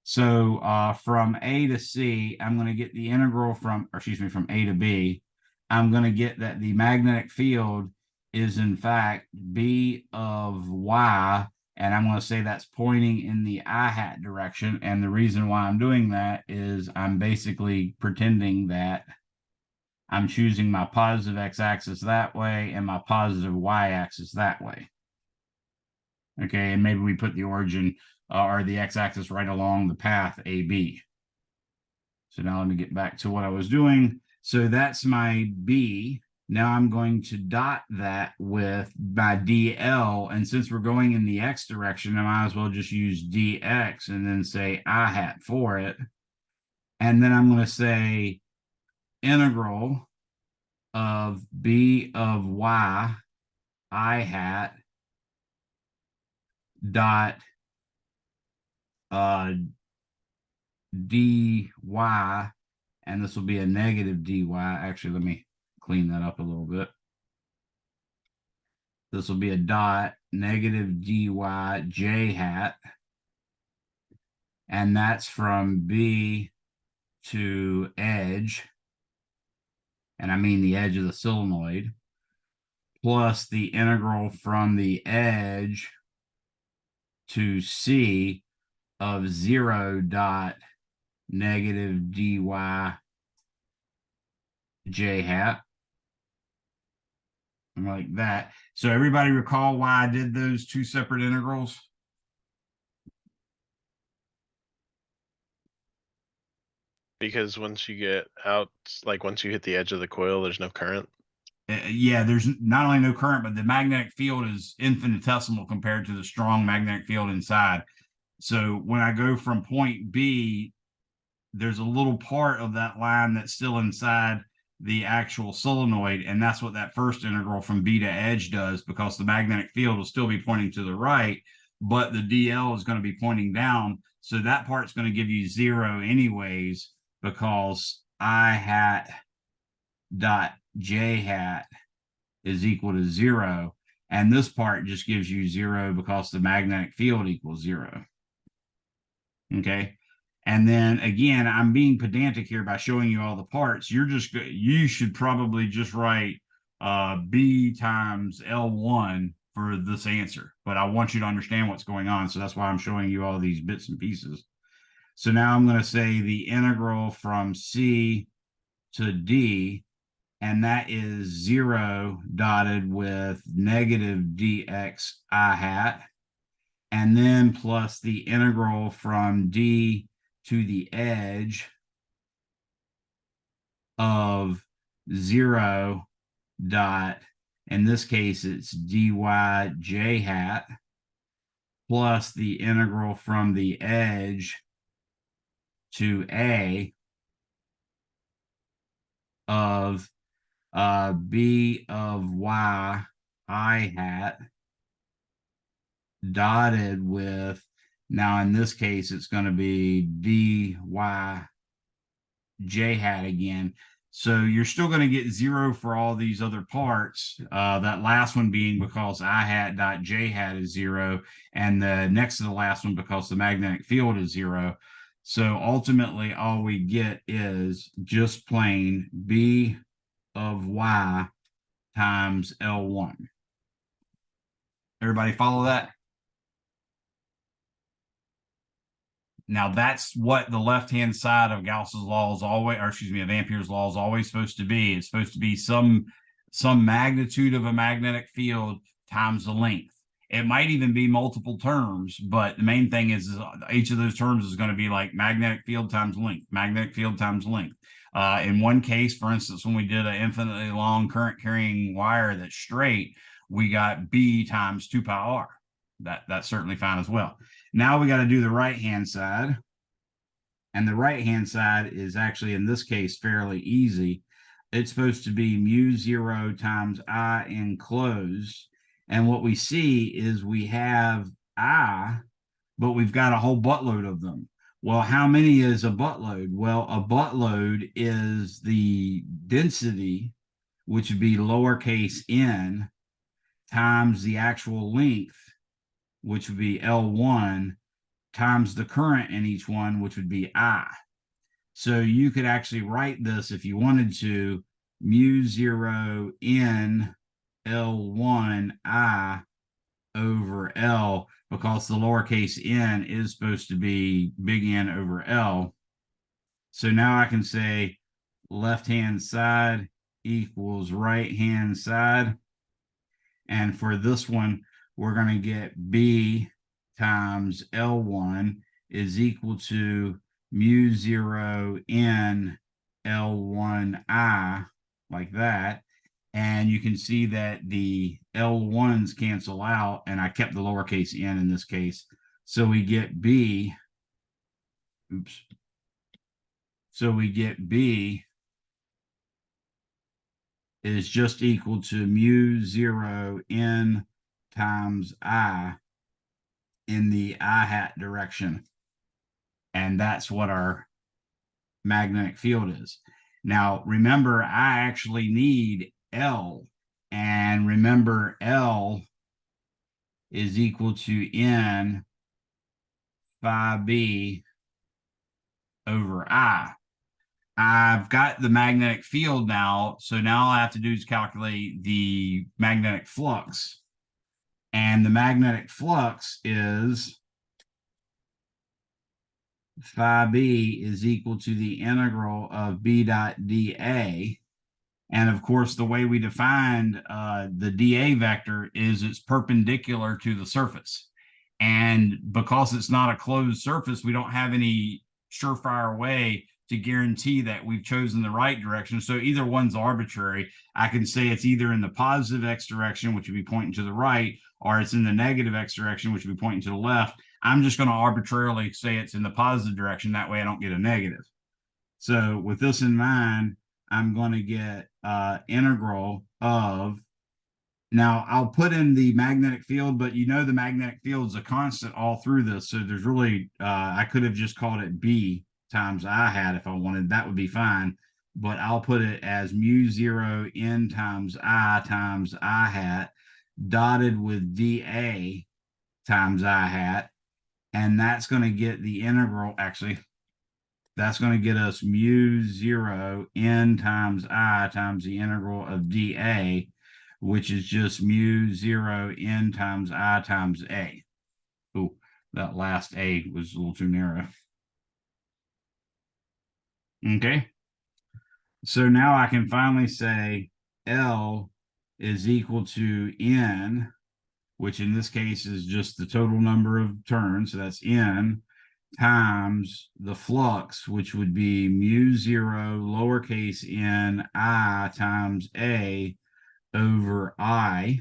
So from A to C, I'm going to get the integral from, or excuse me, from A to B. I'm going to get that the magnetic field is in fact B of Y, and I'm going to say that's pointing in the I hat direction. And the reason why I'm doing that is I'm basically pretending that I'm choosing my positive x-axis that way and my positive y-axis that way. Okay, and maybe we put the origin or the x-axis right along the path AB. So now let me get back to what I was doing. So that's my B. Now I'm going to dot that with my DL. And since we're going in the X direction, I might as well just use DX and then say I hat for it. And then I'm going to say integral of B of Y I hat dot dy, and this will be a negative dy. Actually, let me clean that up a little bit. This will be a dot negative dy j hat, and that's from B to edge, and I mean the edge of the solenoid, plus the integral from the edge to C of 0 dot negative dy j hat, like that. So everybody recall why I did those two separate integrals? Because once you get out, like once you hit the edge of the coil, there's no current. Yeah, there's not only no current, but the magnetic field is infinitesimal compared to the strong magnetic field inside. So when I go from point B, there's a little part of that line that's still inside the actual solenoid, and that's what that first integral from B to edge does, because the magnetic field will still be pointing to the right, but the DL is going to be pointing down. So that part's going to give you 0 anyways, because I hat dot j hat is equal to 0. And this part just gives you 0 because the magnetic field equals 0. Okay. And then again, I'm being pedantic here by showing you all the parts. You should probably just write B times L1 for this answer, but I want you to understand what's going on. So that's why I'm showing you all these bits and pieces. So now I'm going to say the integral from C to D, and that is 0 dotted with negative dx I hat, and then plus the integral from D to the edge of 0 dot, in this case it's dy j hat, plus the integral from the edge to A of B of Y I hat dotted with, now in this case it's going to be dy j hat again. So you're still going to get 0 for all these other parts, that last one being because I hat dot j hat is 0, and the next to the last one because the magnetic field is 0. So ultimately all we get is just plain B of Y times L1. Everybody follow that? Now that's what the left-hand side of Gauss's law is always, or excuse me, of Ampere's law is always supposed to be. It's supposed to be some magnitude of a magnetic field times the length. It might even be multiple terms, but the main thing is each of those terms is going to be like magnetic field times length, magnetic field times length. In one case, for instance, when we did an infinitely long current carrying wire that's straight, we got B times 2 pi r. That's certainly fine as well. Now we got to do the right-hand side. And the right-hand side is actually, in this case, fairly easy. It's supposed to be mu 0 times I enclosed. And what we see is we have I, but we've got a whole buttload of them. Well, how many is a butt load? Well, a butt load is the density, which would be lowercase n, times the actual length, which would be L1, times the current in each one, which would be I. So you could actually write this if you wanted to, mu 0 n L1 I over L, because the lowercase n is supposed to be big N over L. So now I can say left-hand side equals right-hand side. And for this one, we're going to get B times L1 is equal to mu 0 n L1I, like that. And you can see that the L1s cancel out, and I kept the lowercase n in this case. So we get B. Oops. So we get B is just equal to mu 0 n times I in the I hat direction. And that's what our magnetic field is. Now, remember, I actually need L. And remember, L is equal to N phi B over I. I've got the magnetic field now. So now all I have to do is calculate the magnetic flux. And the magnetic flux is phi B is equal to the integral of B dot dA. And of course, the way we defined the dA vector is it's perpendicular to the surface. And because it's not a closed surface, we don't have any surefire way to guarantee that we've chosen the right direction. So either one's arbitrary. I can say it's either in the positive X direction, which would be pointing to the right, or it's in the negative X direction, which would be pointing to the left. I'm just going to arbitrarily say it's in the positive direction. That way I don't get a negative. So with this in mind, I'm going to get integral of, now I'll put in the magnetic field, but you know the magnetic field is a constant all through this. So there's really, I could have just called it B times I hat if I wanted, that would be fine. But I'll put it as mu 0 n times I hat dotted with dA times I hat. And that's going to get the integral, actually, that's going to get us mu 0 n times I times the integral of dA, which is just mu 0 n times I times A. Oh, that last A was a little too narrow. Okay. So now I can finally say L is equal to N, which in this case is just the total number of turns. So that's N times the flux, which would be mu 0 lowercase n I times A over I.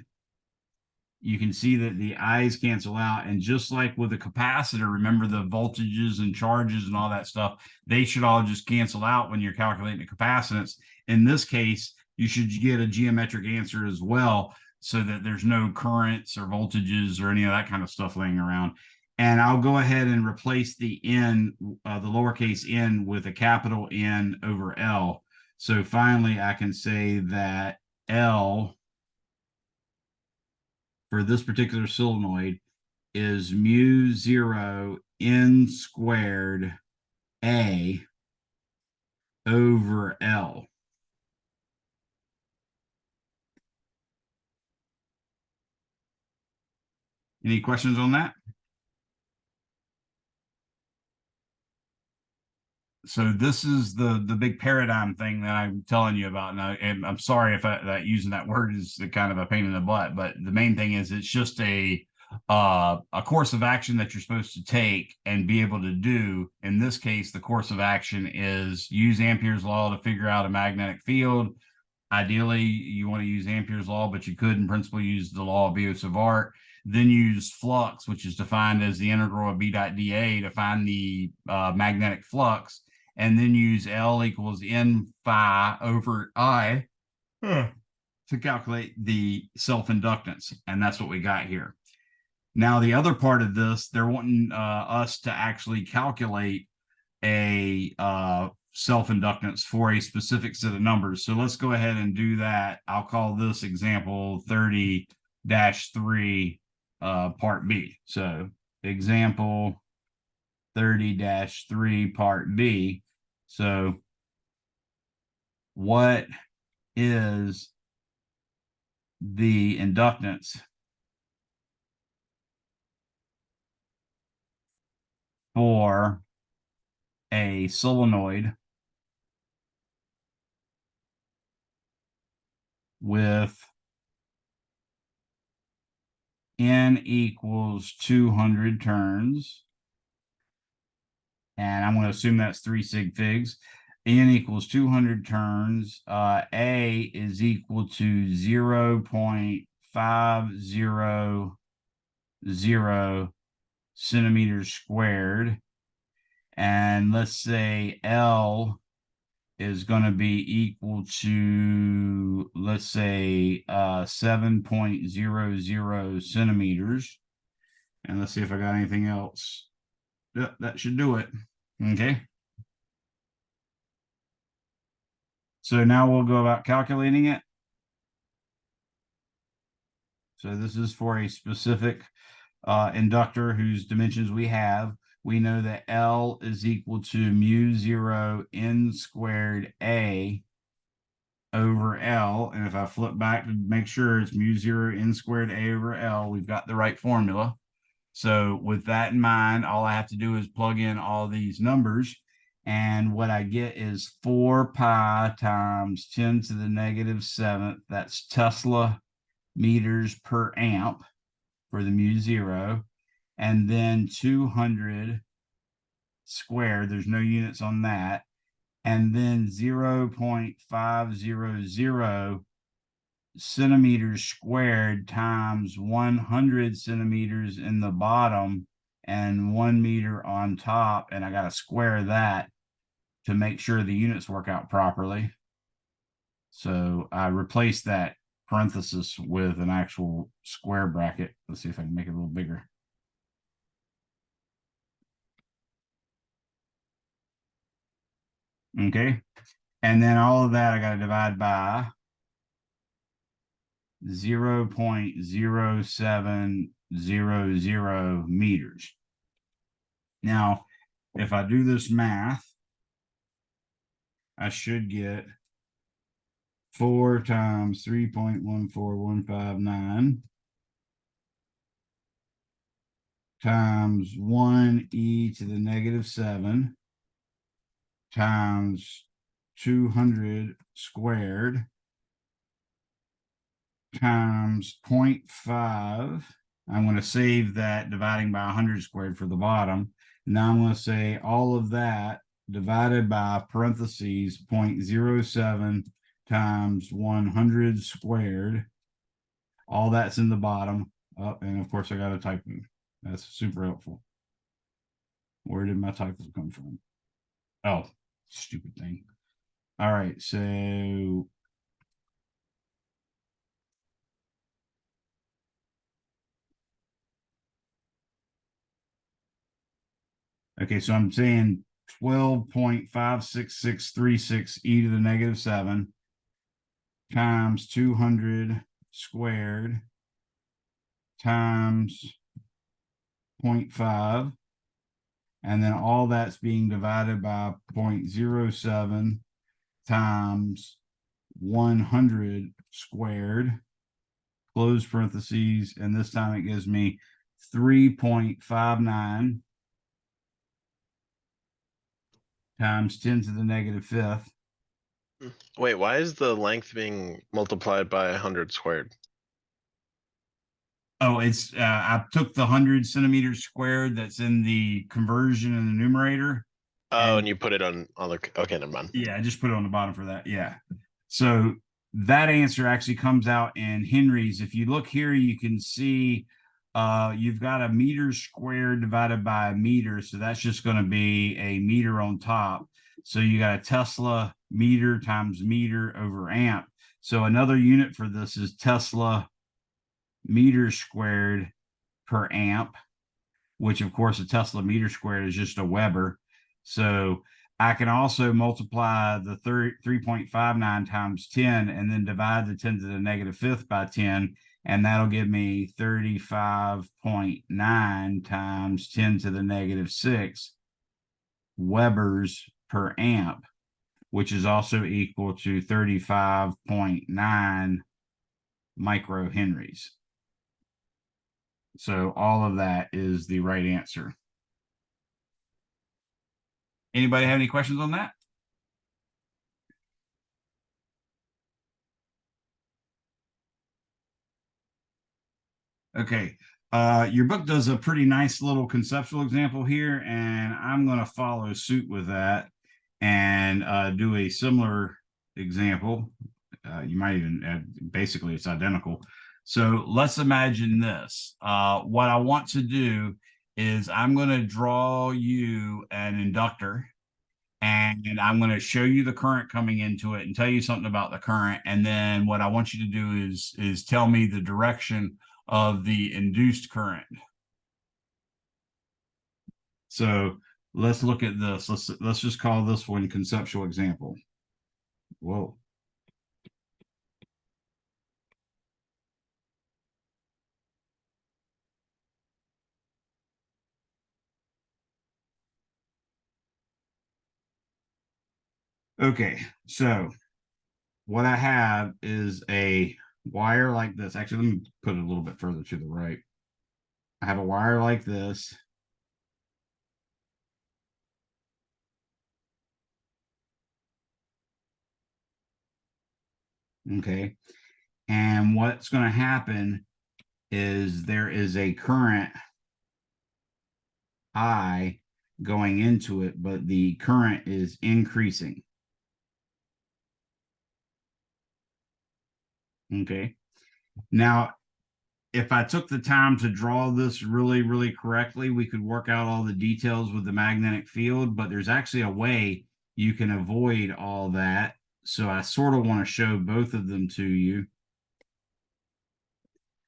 You can see that the I's cancel out. And just like with a capacitor, remember the voltages and charges and all that stuff, they should all just cancel out when you're calculating the capacitance. In this case, you should get a geometric answer as well, so that there's no currents or voltages or any of that kind of stuff laying around. And I'll go ahead and replace the N, the lowercase n, with a capital N over L. So finally, I can say that L for this particular solenoid is mu 0 n squared A over L. Any questions on that? So this is the big paradigm thing that I'm telling you about. And I'm sorry if that using that word is kind of a pain in the butt, but the main thing is it's just a course of action that you're supposed to take and be able to do. In this case, the course of action is use Ampere's law to figure out a magnetic field. Ideally, you want to use Ampere's law, but you could in principle use the law of Biot-Savart. Then use flux, which is defined as the integral of B dot dA, to find the magnetic flux. And then use L equals N phi over I to calculate the self-inductance. And that's what we got here. Now, the other part of this, they're wanting us to actually calculate a self-inductance for a specific set of numbers. So let's go ahead and do that. I'll call this example 30-3 part B. So example 30-3 part B. So what is the inductance for a solenoid with n equals 200 turns? And I'm going to assume that's 3 sig figs. N equals 200 turns. A is equal to 0.500 centimeters squared. And let's say L is going to be equal to, let's say, 7.00 centimeters. And let's see if I got anything else. Yep, that should do it. Okay. So now we'll go about calculating it. So this is for a specific inductor whose dimensions we have. We know that L is equal to mu 0 n squared A over L. And if I flip back to make sure it's mu 0 n squared A over L, we've got the right formula. So with that in mind, all I have to do is plug in all these numbers. And what I get is 4 pi times 10 to the negative 7th. That's Tesla meters per amp for the mu 0. And then 200 squared. There's no units on that. And then 0.500 centimeters squared times 100 centimeters in the bottom and 1 meter on top. And I got to square that to make sure the units work out properly. So I replaced that parenthesis with an actual square bracket. Let's see if I can make it a little bigger. Okay. And then all of that I got to divide by 0.0700 meters. Now, if I do this math, I should get 4 times 3.14159 times 1 e to the negative 7 times 200 squared times 0.5. I'm going to save that dividing by 100 squared for the bottom. Now I'm going to say all of that divided by parentheses 0.07 times 100 squared. All that's in the bottom. Oh, and of course I got a typo. That's super helpful. Where did my typos come from? Oh, stupid thing. All right, so okay, so I'm saying 12.56636 e to the negative 7 times 200 squared times 0.5. And then all that's being divided by 0.07 times 100 squared, close parentheses, and this time it gives me 3.59 times 10 to the negative 5th. Wait, why is the length being multiplied by 100 squared? Oh, it's I took the 100 centimeters squared that's in the conversion in the numerator. Oh, and you put it on the, okay, never mind. Yeah, I just put it on the bottom for that. Yeah. So that answer actually comes out in Henry's. If you look here, you can see you've got a meter squared divided by a meter. So that's just going to be a meter on top. So you got a Tesla meter times meter over amp. So another unit for this is Tesla meters squared per amp, which of course a Tesla meter squared is just a Weber. So I can also multiply the 3.59 times 10 and then divide the 10 to the negative fifth by 10. And that'll give me 35.9 times 10 to the negative 6 Webers per amp, which is also equal to 35.9 microhenries. So all of that is the right answer. Anybody have any questions on that? Okay. Your book does a pretty nice little conceptual example here, and I'm going to follow suit with that and do a similar example. You might even add, basically it's identical. So let's imagine this. What I want to do is I'm going to draw you an inductor, and I'm going to show you the current coming into it and tell you something about the current. And then what I want you to do is tell me the direction of the induced current. So let's look at this. Let's just call this one conceptual example. Whoa. Okay, so what I have is a wire like this. Actually, let me put it a little bit further to the right. I have a wire like this. Okay, and what's going to happen is there is a current I going into it, but the current is increasing. Okay. Now, if I took the time to draw this really, really correctly, we could work out all the details with the magnetic field, but there's actually a way you can avoid all that. So I sort of want to show both of them to you.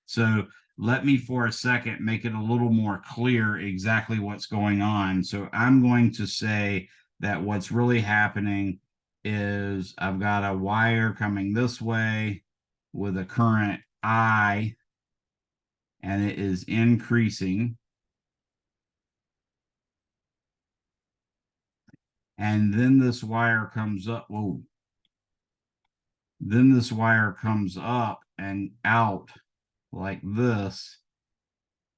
So let me for a second make it a little more clear exactly what's going on. So I'm going to say that what's really happening is I've got a wire coming this way with a current I, and it is increasing. And then this wire comes up. Whoa. Then this wire comes up and out like this,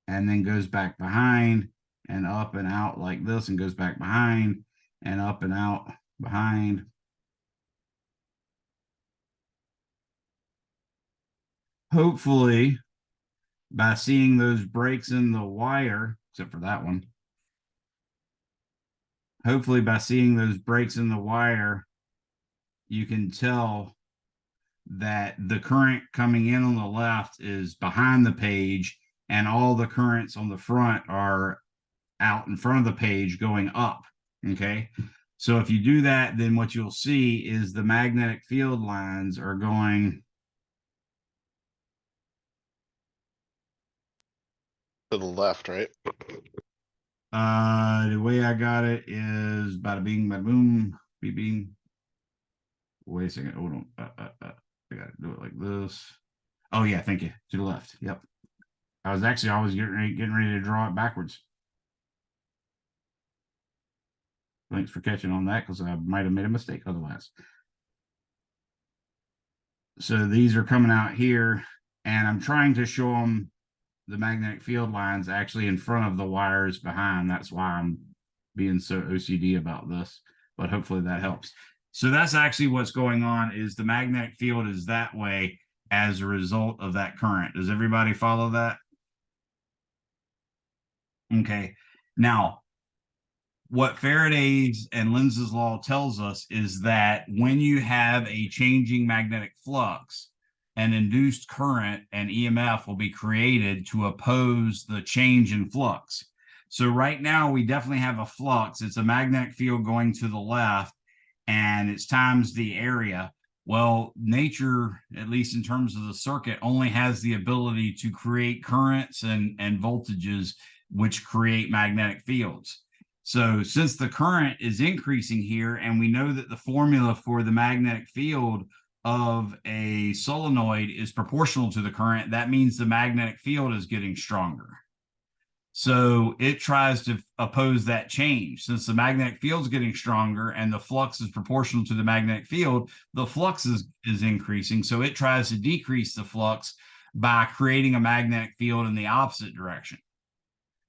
and then goes back behind and up and out like this, and goes back behind and up and out behind. Hopefully, by seeing those breaks in the wire, except for that one, hopefully by seeing those breaks in the wire, you can tell that the current coming in on the left is behind the page, and all the currents on the front are out in front of the page going up. Okay. So if you do that, then what you'll see is the magnetic field lines are going To the left, right? the way I got it is bada bing, bada boom, beep bing. Wait a second. Hold on. I gotta do it like this. Oh yeah, thank you. To the left. Yep. I was getting ready to draw it backwards. Thanks for catching on that, because I might have made a mistake otherwise. So these are coming out here, and I'm trying to show them the magnetic field lines actually in front of the wires behind. That's why I'm being so OCD about this, but hopefully that helps. So that's actually what's going on, is the magnetic field is that way as a result of that current. Does everybody follow that? Okay. Now, what Faraday's and Lenz's law tells us is that when you have a changing magnetic flux, an induced current and EMF will be created to oppose the change in flux. So right now we definitely have a flux. It's a magnetic field going to the left, and it's times the area. Well, nature, at least in terms of the circuit, only has the ability to create currents and voltages which create magnetic fields. So since the current is increasing here, and we know that the formula for the magnetic field of a solenoid is proportional to the current, that means the magnetic field is getting stronger. So it tries to oppose that change. Since the magnetic field is getting stronger and the flux is proportional to the magnetic field, the flux is increasing. So it tries to decrease the flux by creating a magnetic field in the opposite direction.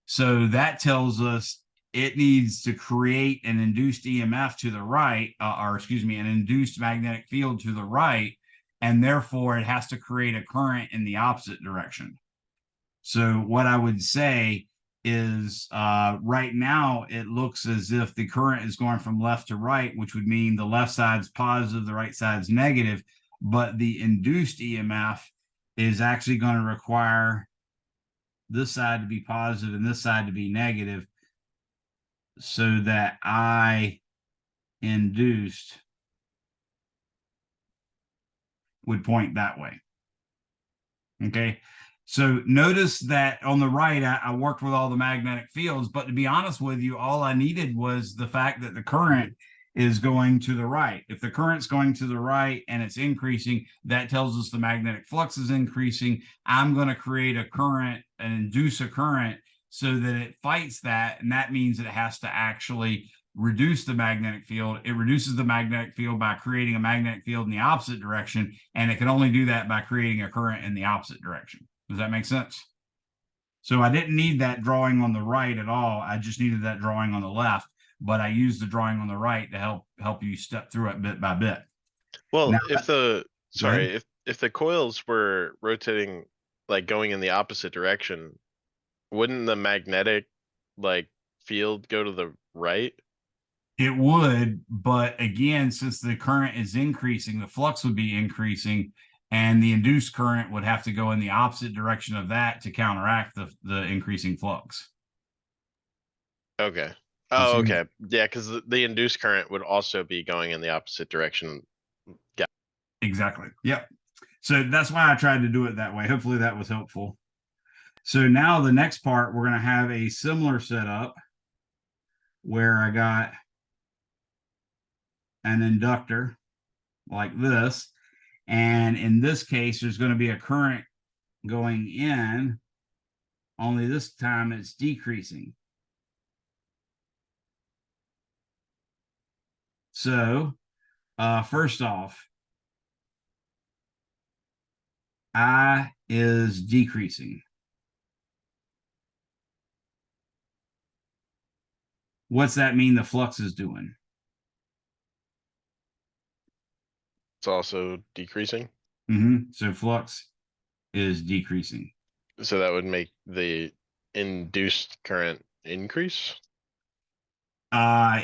So that tells us it needs to create an induced EMF to the right, or excuse me, an induced magnetic field to the right, and therefore it has to create a current in the opposite direction. So what I would say is right now it looks as if the current is going from left to right, which would mean the left side's positive, the right side's negative, but the induced EMF is actually going to require this side to be positive and this side to be negative, so that I induced would point that way. Okay. So notice that on the right, I worked with all the magnetic fields, but to be honest with you, all I needed was the fact that the current is going to the right. If the current's going to the right and it's increasing, that tells us the magnetic flux is increasing. I'm going to create a current and induce a current so that it fights that. And that means it has to actually reduce the magnetic field. It reduces the magnetic field by creating a magnetic field in the opposite direction. And it can only do that by creating a current in the opposite direction. Does that make sense? So I didn't need that drawing on the right at all. I just needed that drawing on the left, but I used the drawing on the right to help you step through it bit by bit. Well, Now, if the coils were rotating, like going in the opposite direction, wouldn't the magnetic like field go to the right? It would, but again, since the current is increasing, the flux would be increasing, and the induced current would have to go in the opposite direction of that to counteract the increasing flux. Okay. Oh, okay. Yeah, because the induced current would also be going in the opposite direction. Yeah. Exactly. Yep. So that's why I tried to do it that way. Hopefully that was helpful. So now the next part, we're going to have a similar setup where I got an inductor like this. And in this case, there's going to be a current going in, only this time it's decreasing. So first off, I is decreasing. What's that mean the flux is doing? It's also decreasing. So flux is decreasing. So that would make the induced current increase.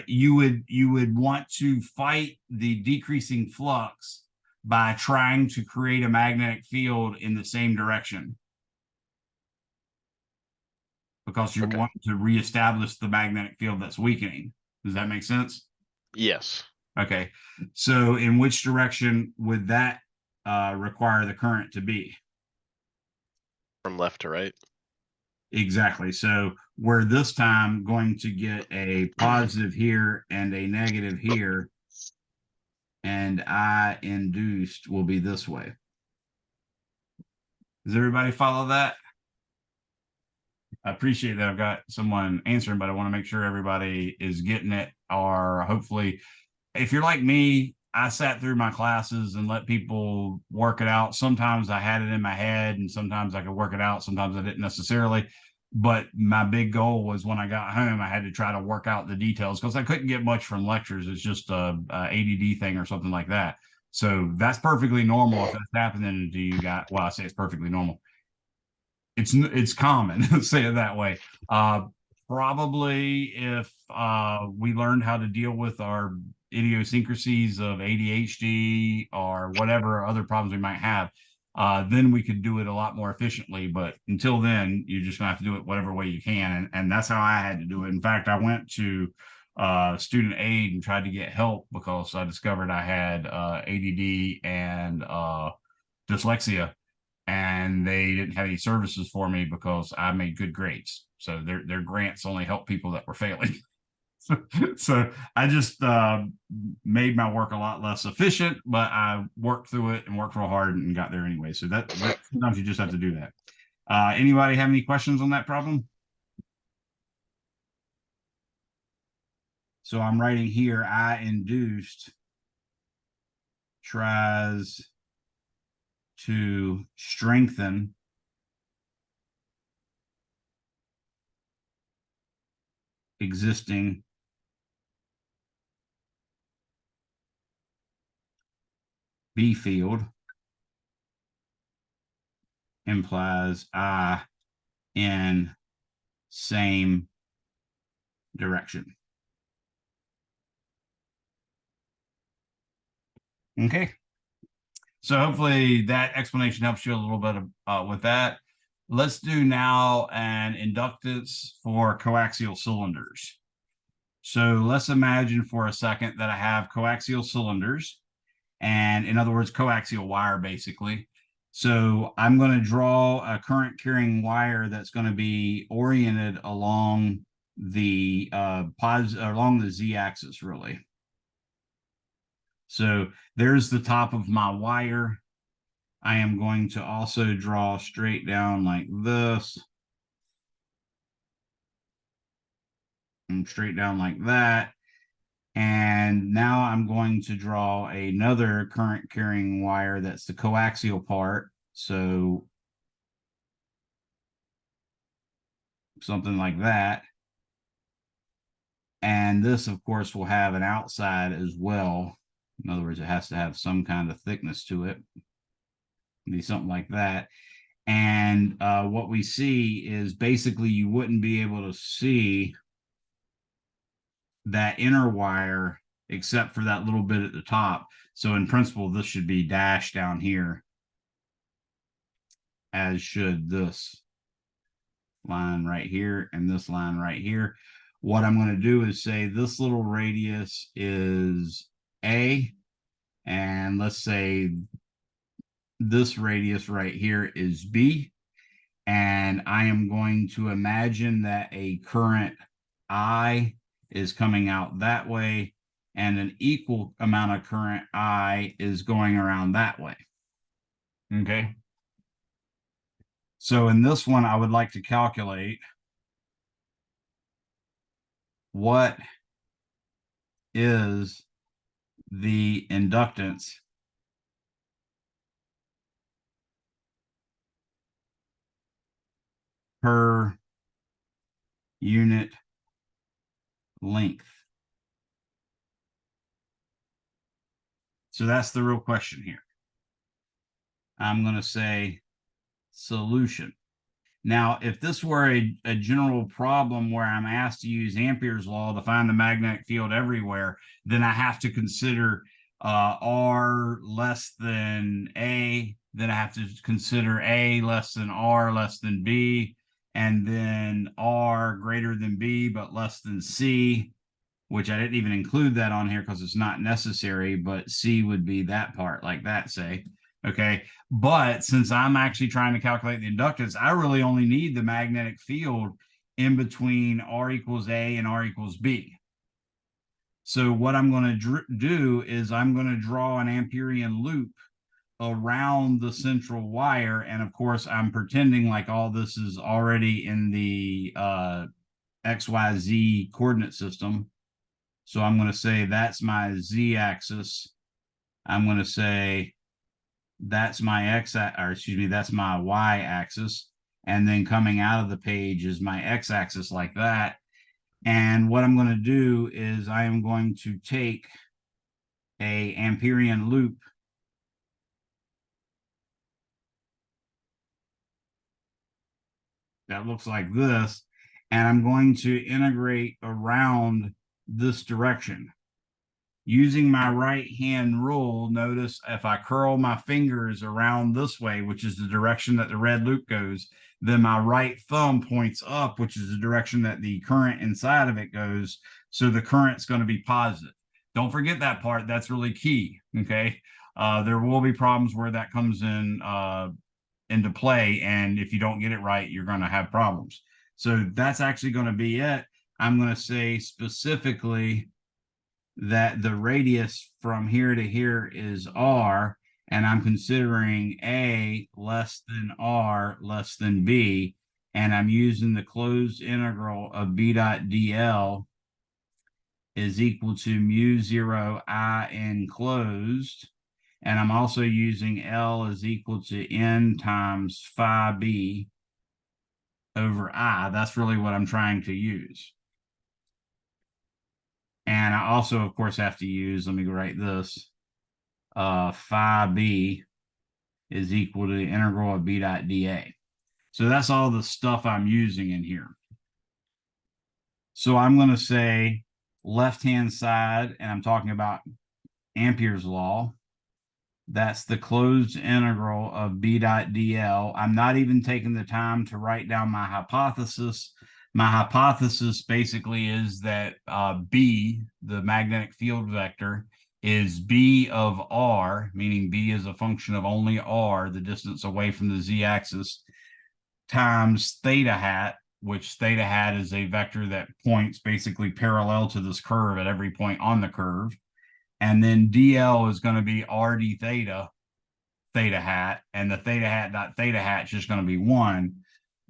You would want to fight the decreasing flux by trying to create a magnetic field in the same direction, because you want to reestablish the magnetic field that's weakening. Does that make sense? Yes. Okay. So in which direction would that require the current to be? From left to right. Exactly. So we're this time going to get a positive here and a negative here, and I induced will be this way. Does everybody follow that? I appreciate that I've got someone answering, but I want to make sure everybody is getting it, or hopefully, if you're like me, I sat through my classes and let people work it out. Sometimes I had it in my head and sometimes I could work it out. Sometimes I didn't necessarily, but my big goal was when I got home, I had to try to work out the details because I couldn't get much from lectures. It's just a ADD thing or something like that. So that's perfectly normal if that's happening to you guys. Well, I say it's perfectly normal. It's common, let's say it that way. Probably if we learned how to deal with our idiosyncrasies of ADHD or whatever other problems we might have, then we could do it a lot more efficiently. But until then, you're just gonna have to do it whatever way you can. And that's how I had to do it. In fact, I went to student aid and tried to get help because I discovered I had ADD and dyslexia, and they didn't have any services for me because I made good grades. So their grants only helped people that were failing. So I just made my work a lot less efficient, but I worked through it and worked real hard and got there anyway. So that sometimes you just have to do that. Anybody have any questions on that problem? So I'm writing here, I induced tries to strengthen existing B field implies I in same direction. Okay. So hopefully that explanation helps you a little bit with that. Let's do now an inductance for coaxial cylinders. So let's imagine for a second that I have coaxial cylinders, and in other words, coaxial wire basically. So I'm going to draw a current carrying wire that's going to be oriented along the along the z-axis really. So there's the top of my wire. I am going to also draw straight down like this. And straight down like that. And now I'm going to draw another current carrying wire that's the coaxial part. So something like that. And this, of course, will have an outside as well. In other words, it has to have some kind of thickness to it. Be something like that. And what we see is basically you wouldn't be able to see that inner wire except for that little bit at the top. So in principle, this should be dashed down here, as should this line right here and this line right here. What I'm going to do is say this little radius is A, and let's say this radius right here is B, and I am going to imagine that a current I is coming out that way, and an equal amount of current I is going around that way. Okay. So in this one, I would like to calculate what is the inductance per unit length. So that's the real question here. I'm going to say solution. Now, if this were a general problem where I'm asked to use Ampere's law to find the magnetic field everywhere, then I have to consider R less than A, then I have to consider A less than R less than B, and then R greater than B but less than C, which I didn't even include that on here because it's not necessary, but C would be that part like that, say. Okay, but since I'm actually trying to calculate the inductance, I really only need the magnetic field in between R equals A and R equals B. So what I'm going to do is I'm going to draw an Amperian loop around the central wire. And of course, I'm pretending like all this is already in the XYZ coordinate system. So I'm going to say that's my Z-axis. I'm going to say that's my that's my Y-axis. And then coming out of the page is my X-axis like that. And what I'm going to do is I am going to take a Amperian loop that looks like this, and I'm going to integrate around this direction. Using my right hand rule, notice if I curl my fingers around this way, which is the direction that the red loop goes, then my right thumb points up, which is the direction that the current inside of it goes. So the current's going to be positive. Don't forget that part. That's really key. Okay. There will be problems where that comes in into play. And if you don't get it right, you're going to have problems. So that's actually going to be it. I'm going to say specifically that the radius from here to here is r, and I'm considering a less than r less than b, and I'm using the closed integral of b dot dl is equal to mu 0 I enclosed, and I'm also using L is equal to n times phi b over I. That's really what I'm trying to use. And I also, of course, have to use, let me write this, phi b is equal to the integral of b dot dA. So that's all the stuff I'm using in here. So I'm going to say left-hand side, and I'm talking about Ampere's law. That's the closed integral of b dot dl. I'm not even taking the time to write down my hypothesis. My hypothesis basically is that B, the magnetic field vector, is B of R, meaning B is a function of only R, the distance away from the z-axis, times theta hat, which theta hat is a vector that points basically parallel to this curve at every point on the curve. And then dl is going to be r d theta, theta hat, and the theta hat dot theta hat is just going to be 1.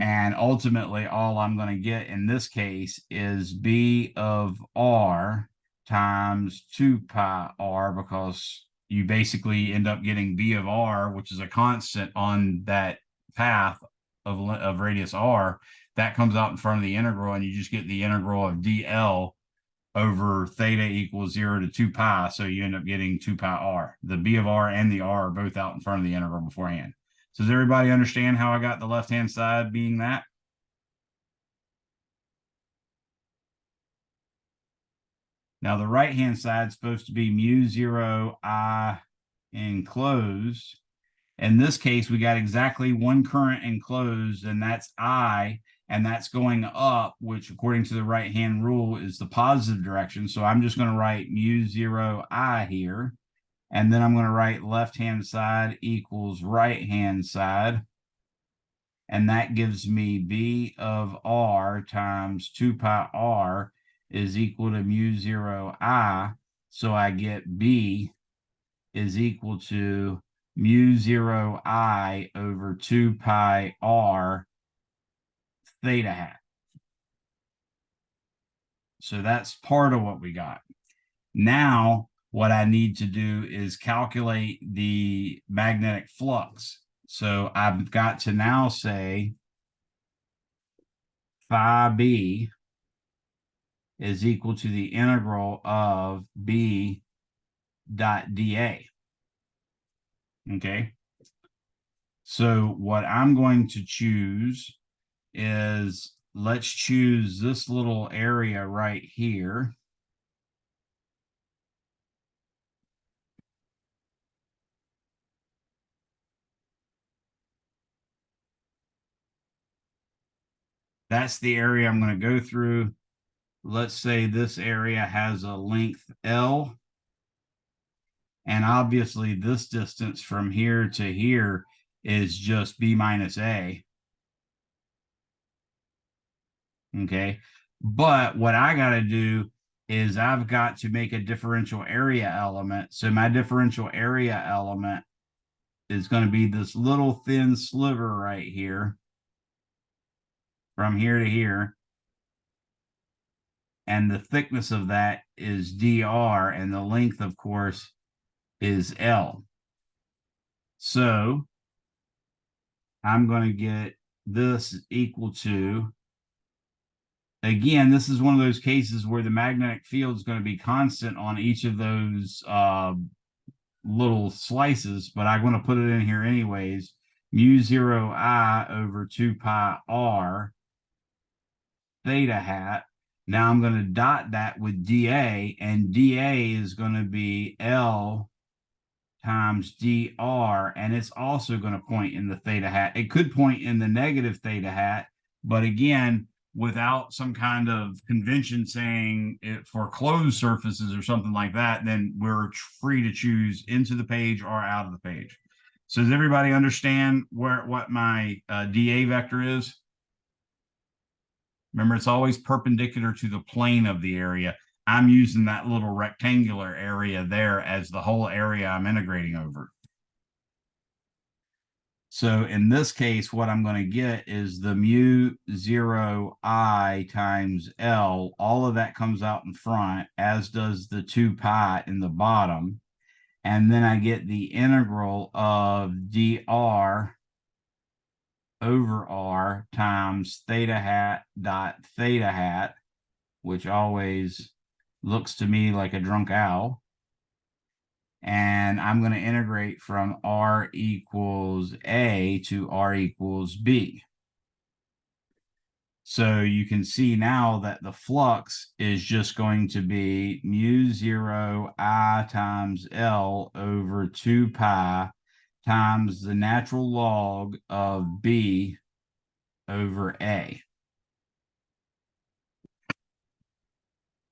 And ultimately, all I'm going to get in this case is b of r times 2 pi r, because you basically end up getting b of r, which is a constant on that path of radius r. That comes out in front of the integral, and you just get the integral of dl over theta equals 0 to 2 pi. So you end up getting 2 pi r. The b of r and the r are both out in front of the integral beforehand. So does everybody understand how I got the left-hand side being that? Now the right-hand side is supposed to be mu 0 I enclosed. In this case, we got exactly one current enclosed, and that's I, and that's going up, which according to the right-hand rule is the positive direction. So I'm just going to write mu 0 I here. And then I'm going to write left-hand side equals right-hand side. And that gives me B of R times 2 pi R is equal to mu 0 I. So I get B is equal to mu 0 I over 2 pi R theta hat. So that's part of what we got. Now, what I need to do is calculate the magnetic flux. So I've got to now say phi b is equal to the integral of b dot dA. Okay. So what I'm going to choose is, let's choose this little area right here. That's the area I'm going to go through. Let's say this area has a length L. And obviously this distance from here to here is just B minus A. Okay. But what I got to do is I've got to make a differential area element. So my differential area element is going to be this little thin sliver right here, from here to here. And the thickness of that is dr, and the length, of course, is L. So I'm going to get this equal to, again, this is one of those cases where the magnetic field is going to be constant on each of those little slices, but I'm going to put it in here anyways. Mu 0 I over 2 pi R theta hat. Now I'm going to dot that with dA, and dA is going to be L times dr, and it's also going to point in the theta hat. It could point in the negative theta hat, but again, without some kind of convention saying it for closed surfaces or something like that, then we're free to choose into the page or out of the page. So does everybody understand what my dA vector is? Remember, it's always perpendicular to the plane of the area. I'm using that little rectangular area there as the whole area I'm integrating over. So in this case, what I'm going to get is the mu 0 I times L. All of that comes out in front, as does the 2 pi in the bottom. And then I get the integral of dr over r times theta hat dot theta hat, which always looks to me like a drunk owl. And I'm going to integrate from r equals a to r equals b. So you can see now that the flux is just going to be mu 0 I times L over 2 pi times the natural log of b over a.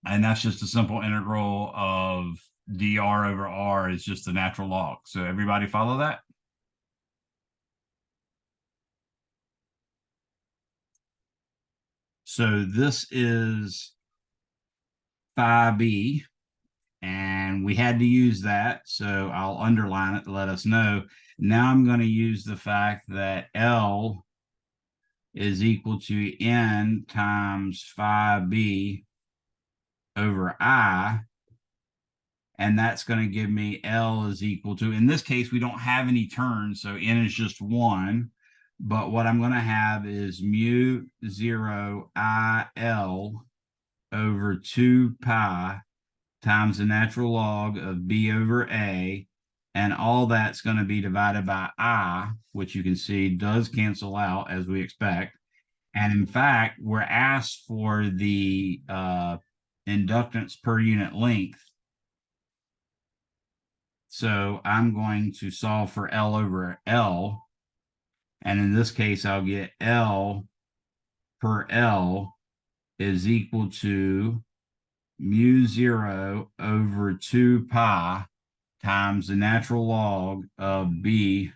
And that's just a simple integral of dr over r is just the natural log. So everybody follow that? So this is phi b, and we had to use that. So I'll underline it to let us know. Now I'm going to use the fact that L is equal to n times phi b over I. And that's going to give me L is equal to, in this case, we don't have any terms, so n is just 1. But what I'm going to have is mu 0 I L over 2 pi times the natural log of b over a. And all that's going to be divided by I, which you can see does cancel out as we expect. And in fact, we're asked for the inductance per unit length. So I'm going to solve for L over L. And in this case, I'll get L per L is equal to mu 0 over 2 pi times the natural log of b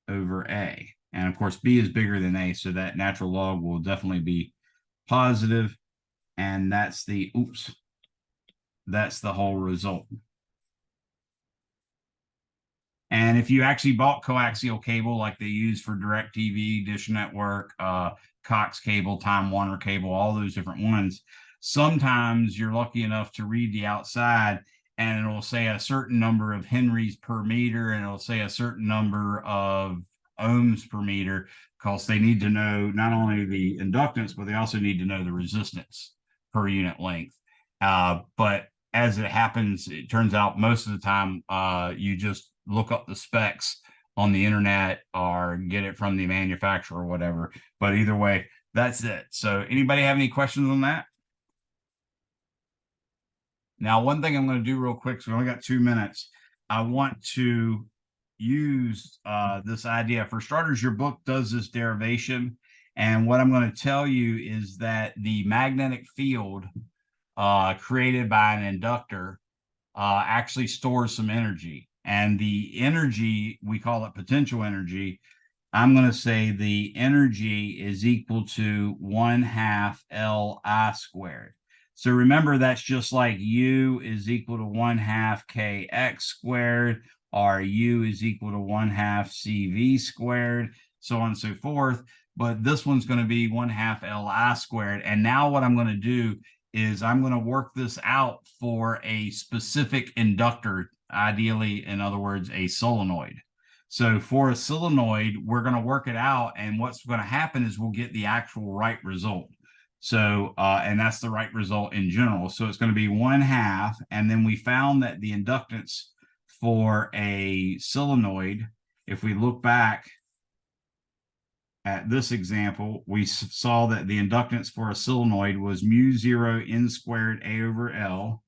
over a. And of course, b is bigger than a, so that natural log will definitely be positive. And that's the, that's the whole result. And if you actually bought coaxial cable like they use for DirecTV, Dish Network, Cox Cable, Time Warner Cable, all those different ones, sometimes you're lucky enough to read the outside and it'll say a certain number of henries per meter, and it'll say a certain number of ohms per meter, because they need to know not only the inductance, but they also need to know the resistance per unit length. But as it happens, it turns out most of the time you just look up the specs on the internet or get it from the manufacturer or whatever. But either way, that's it. So anybody have any questions on that? Now, one thing I'm going to do real quick, so we only got 2 minutes. I want to use this idea. For starters, your book does this derivation. And what I'm going to tell you is that the magnetic field created by an inductor actually stores some energy. And the energy, we call it potential energy. I'm going to say the energy is equal to 1/2 Li squared. So remember, that's just like U is equal to 1/2 kx squared, or U is equal to 1/2 CV squared, so on and so forth. But this one's going to be 1/2 Li squared. And now what I'm going to do is I'm going to work this out for a specific inductor, ideally, in other words, a solenoid. So for a solenoid, we're going to work it out, and what's going to happen is we'll get the actual right result. So, and that's the right result in general. So it's going to be 1/2, and then we found that the inductance for a solenoid, if we look back at this example, we saw that the inductance for a solenoid was mu 0 n squared a over L.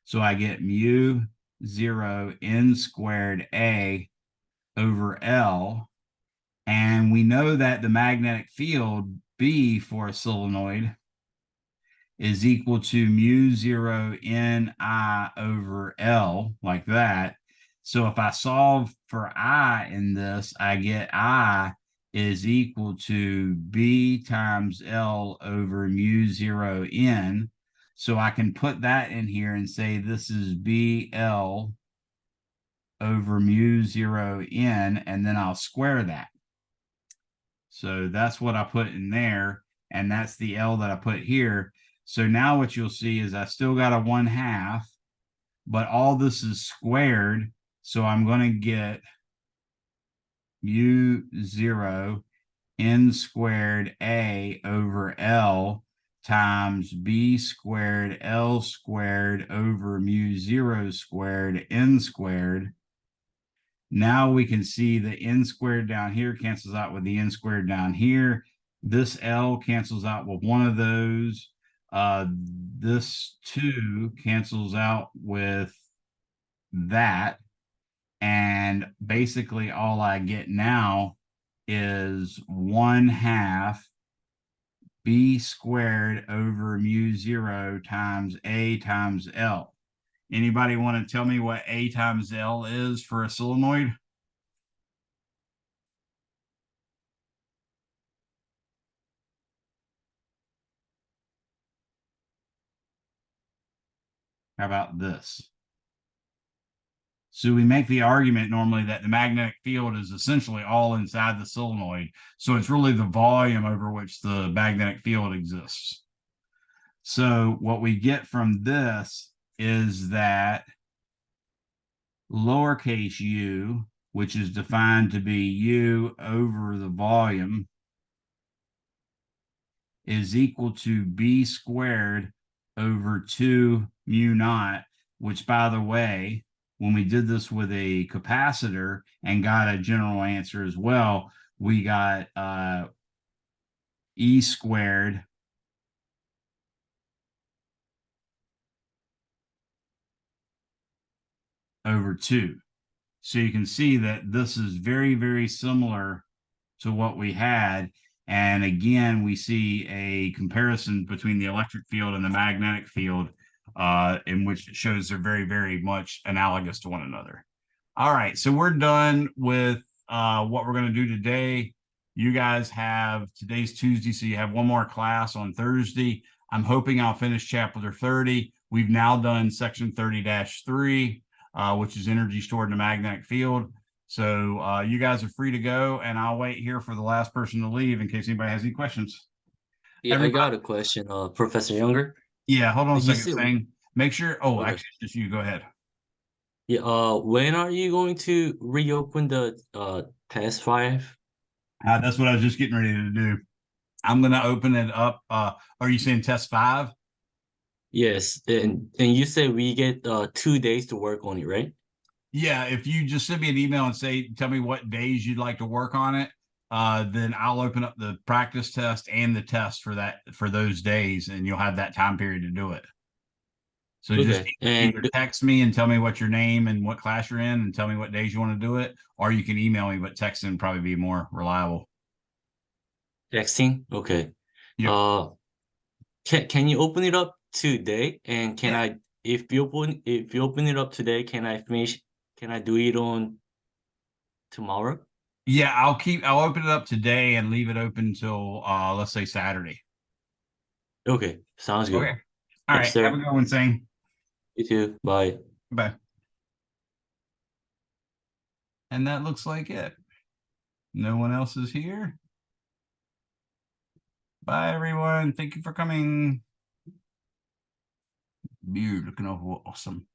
So I get mu 0 n squared a over L. And we know that the magnetic field B for a solenoid is equal to mu 0 n I over L, like that. So if I solve for I in this, I get I is equal to B times L over mu 0 n. So I can put that in here and say this is BL over mu 0 n, and then I'll square that. So that's what I put in there, and that's the L that I put here. So now what you'll see is I still got a 1/2, but all this is squared. So I'm going to get mu 0 n squared A over L times B squared L squared over mu 0 squared n squared. Now we can see the n squared down here cancels out with the n squared down here. This L cancels out with one of those. This 2 cancels out with that. And basically all I get now is 1/2 B squared over mu 0 times A times L. Anybody want to tell me what A times L is for a solenoid? How about this? So we make the argument normally that the magnetic field is essentially all inside the solenoid. So it's really the volume over which the magnetic field exists. So what we get from this is that lowercase u, which is defined to be u over the volume, is equal to B squared over 2 mu naught, which, by the way, when we did this with a capacitor and got a general answer as well, we got E squared over 2. So you can see that this is very, very similar to what we had. And again, we see a comparison between the electric field and the magnetic field, in which it shows they're very, very much analogous to one another. All right, so we're done with what we're going to do today. You guys have, today's Tuesday, so you have one more class on Thursday. I'm hoping I'll finish chapter 30. We've now done section 30-3, which is energy stored in a magnetic field. So you guys are free to go, and I'll wait here for the last person to leave in case anybody has any questions. Yeah, Everybody- I got a question, Professor Younger. Yeah, hold on a You second, said- Sang. Make sure, oh, Okay. actually, it's just you, go ahead. Yeah, when are you going to reopen the test 5? That's what I was just getting ready to do. I'm going to open it up. Are you saying test 5? Yes, and you said we get 2 days to work on it, right? Yeah, if you just send me an email and say, tell me what days you'd like to work on it, then I'll open up the practice test and the test for those days, and you'll have that time period to do it. So just Okay, and either text me and tell me what your name and what class you're in and tell me what days you want to do it, or you can email me, but texting would probably be more reliable. texting, okay. Yep. Can you open it up today? And can Yeah. I, if you open it up today, can I do it on tomorrow? Yeah, I'll open it up today and leave it open until let's say Saturday. Okay, sounds good. Okay. All Yes, right. sir. Have a good one, Sang. You too. Bye. Bye. And that looks like it. No one else is here. Bye, everyone. Thank you for coming. You're looking awful awesome.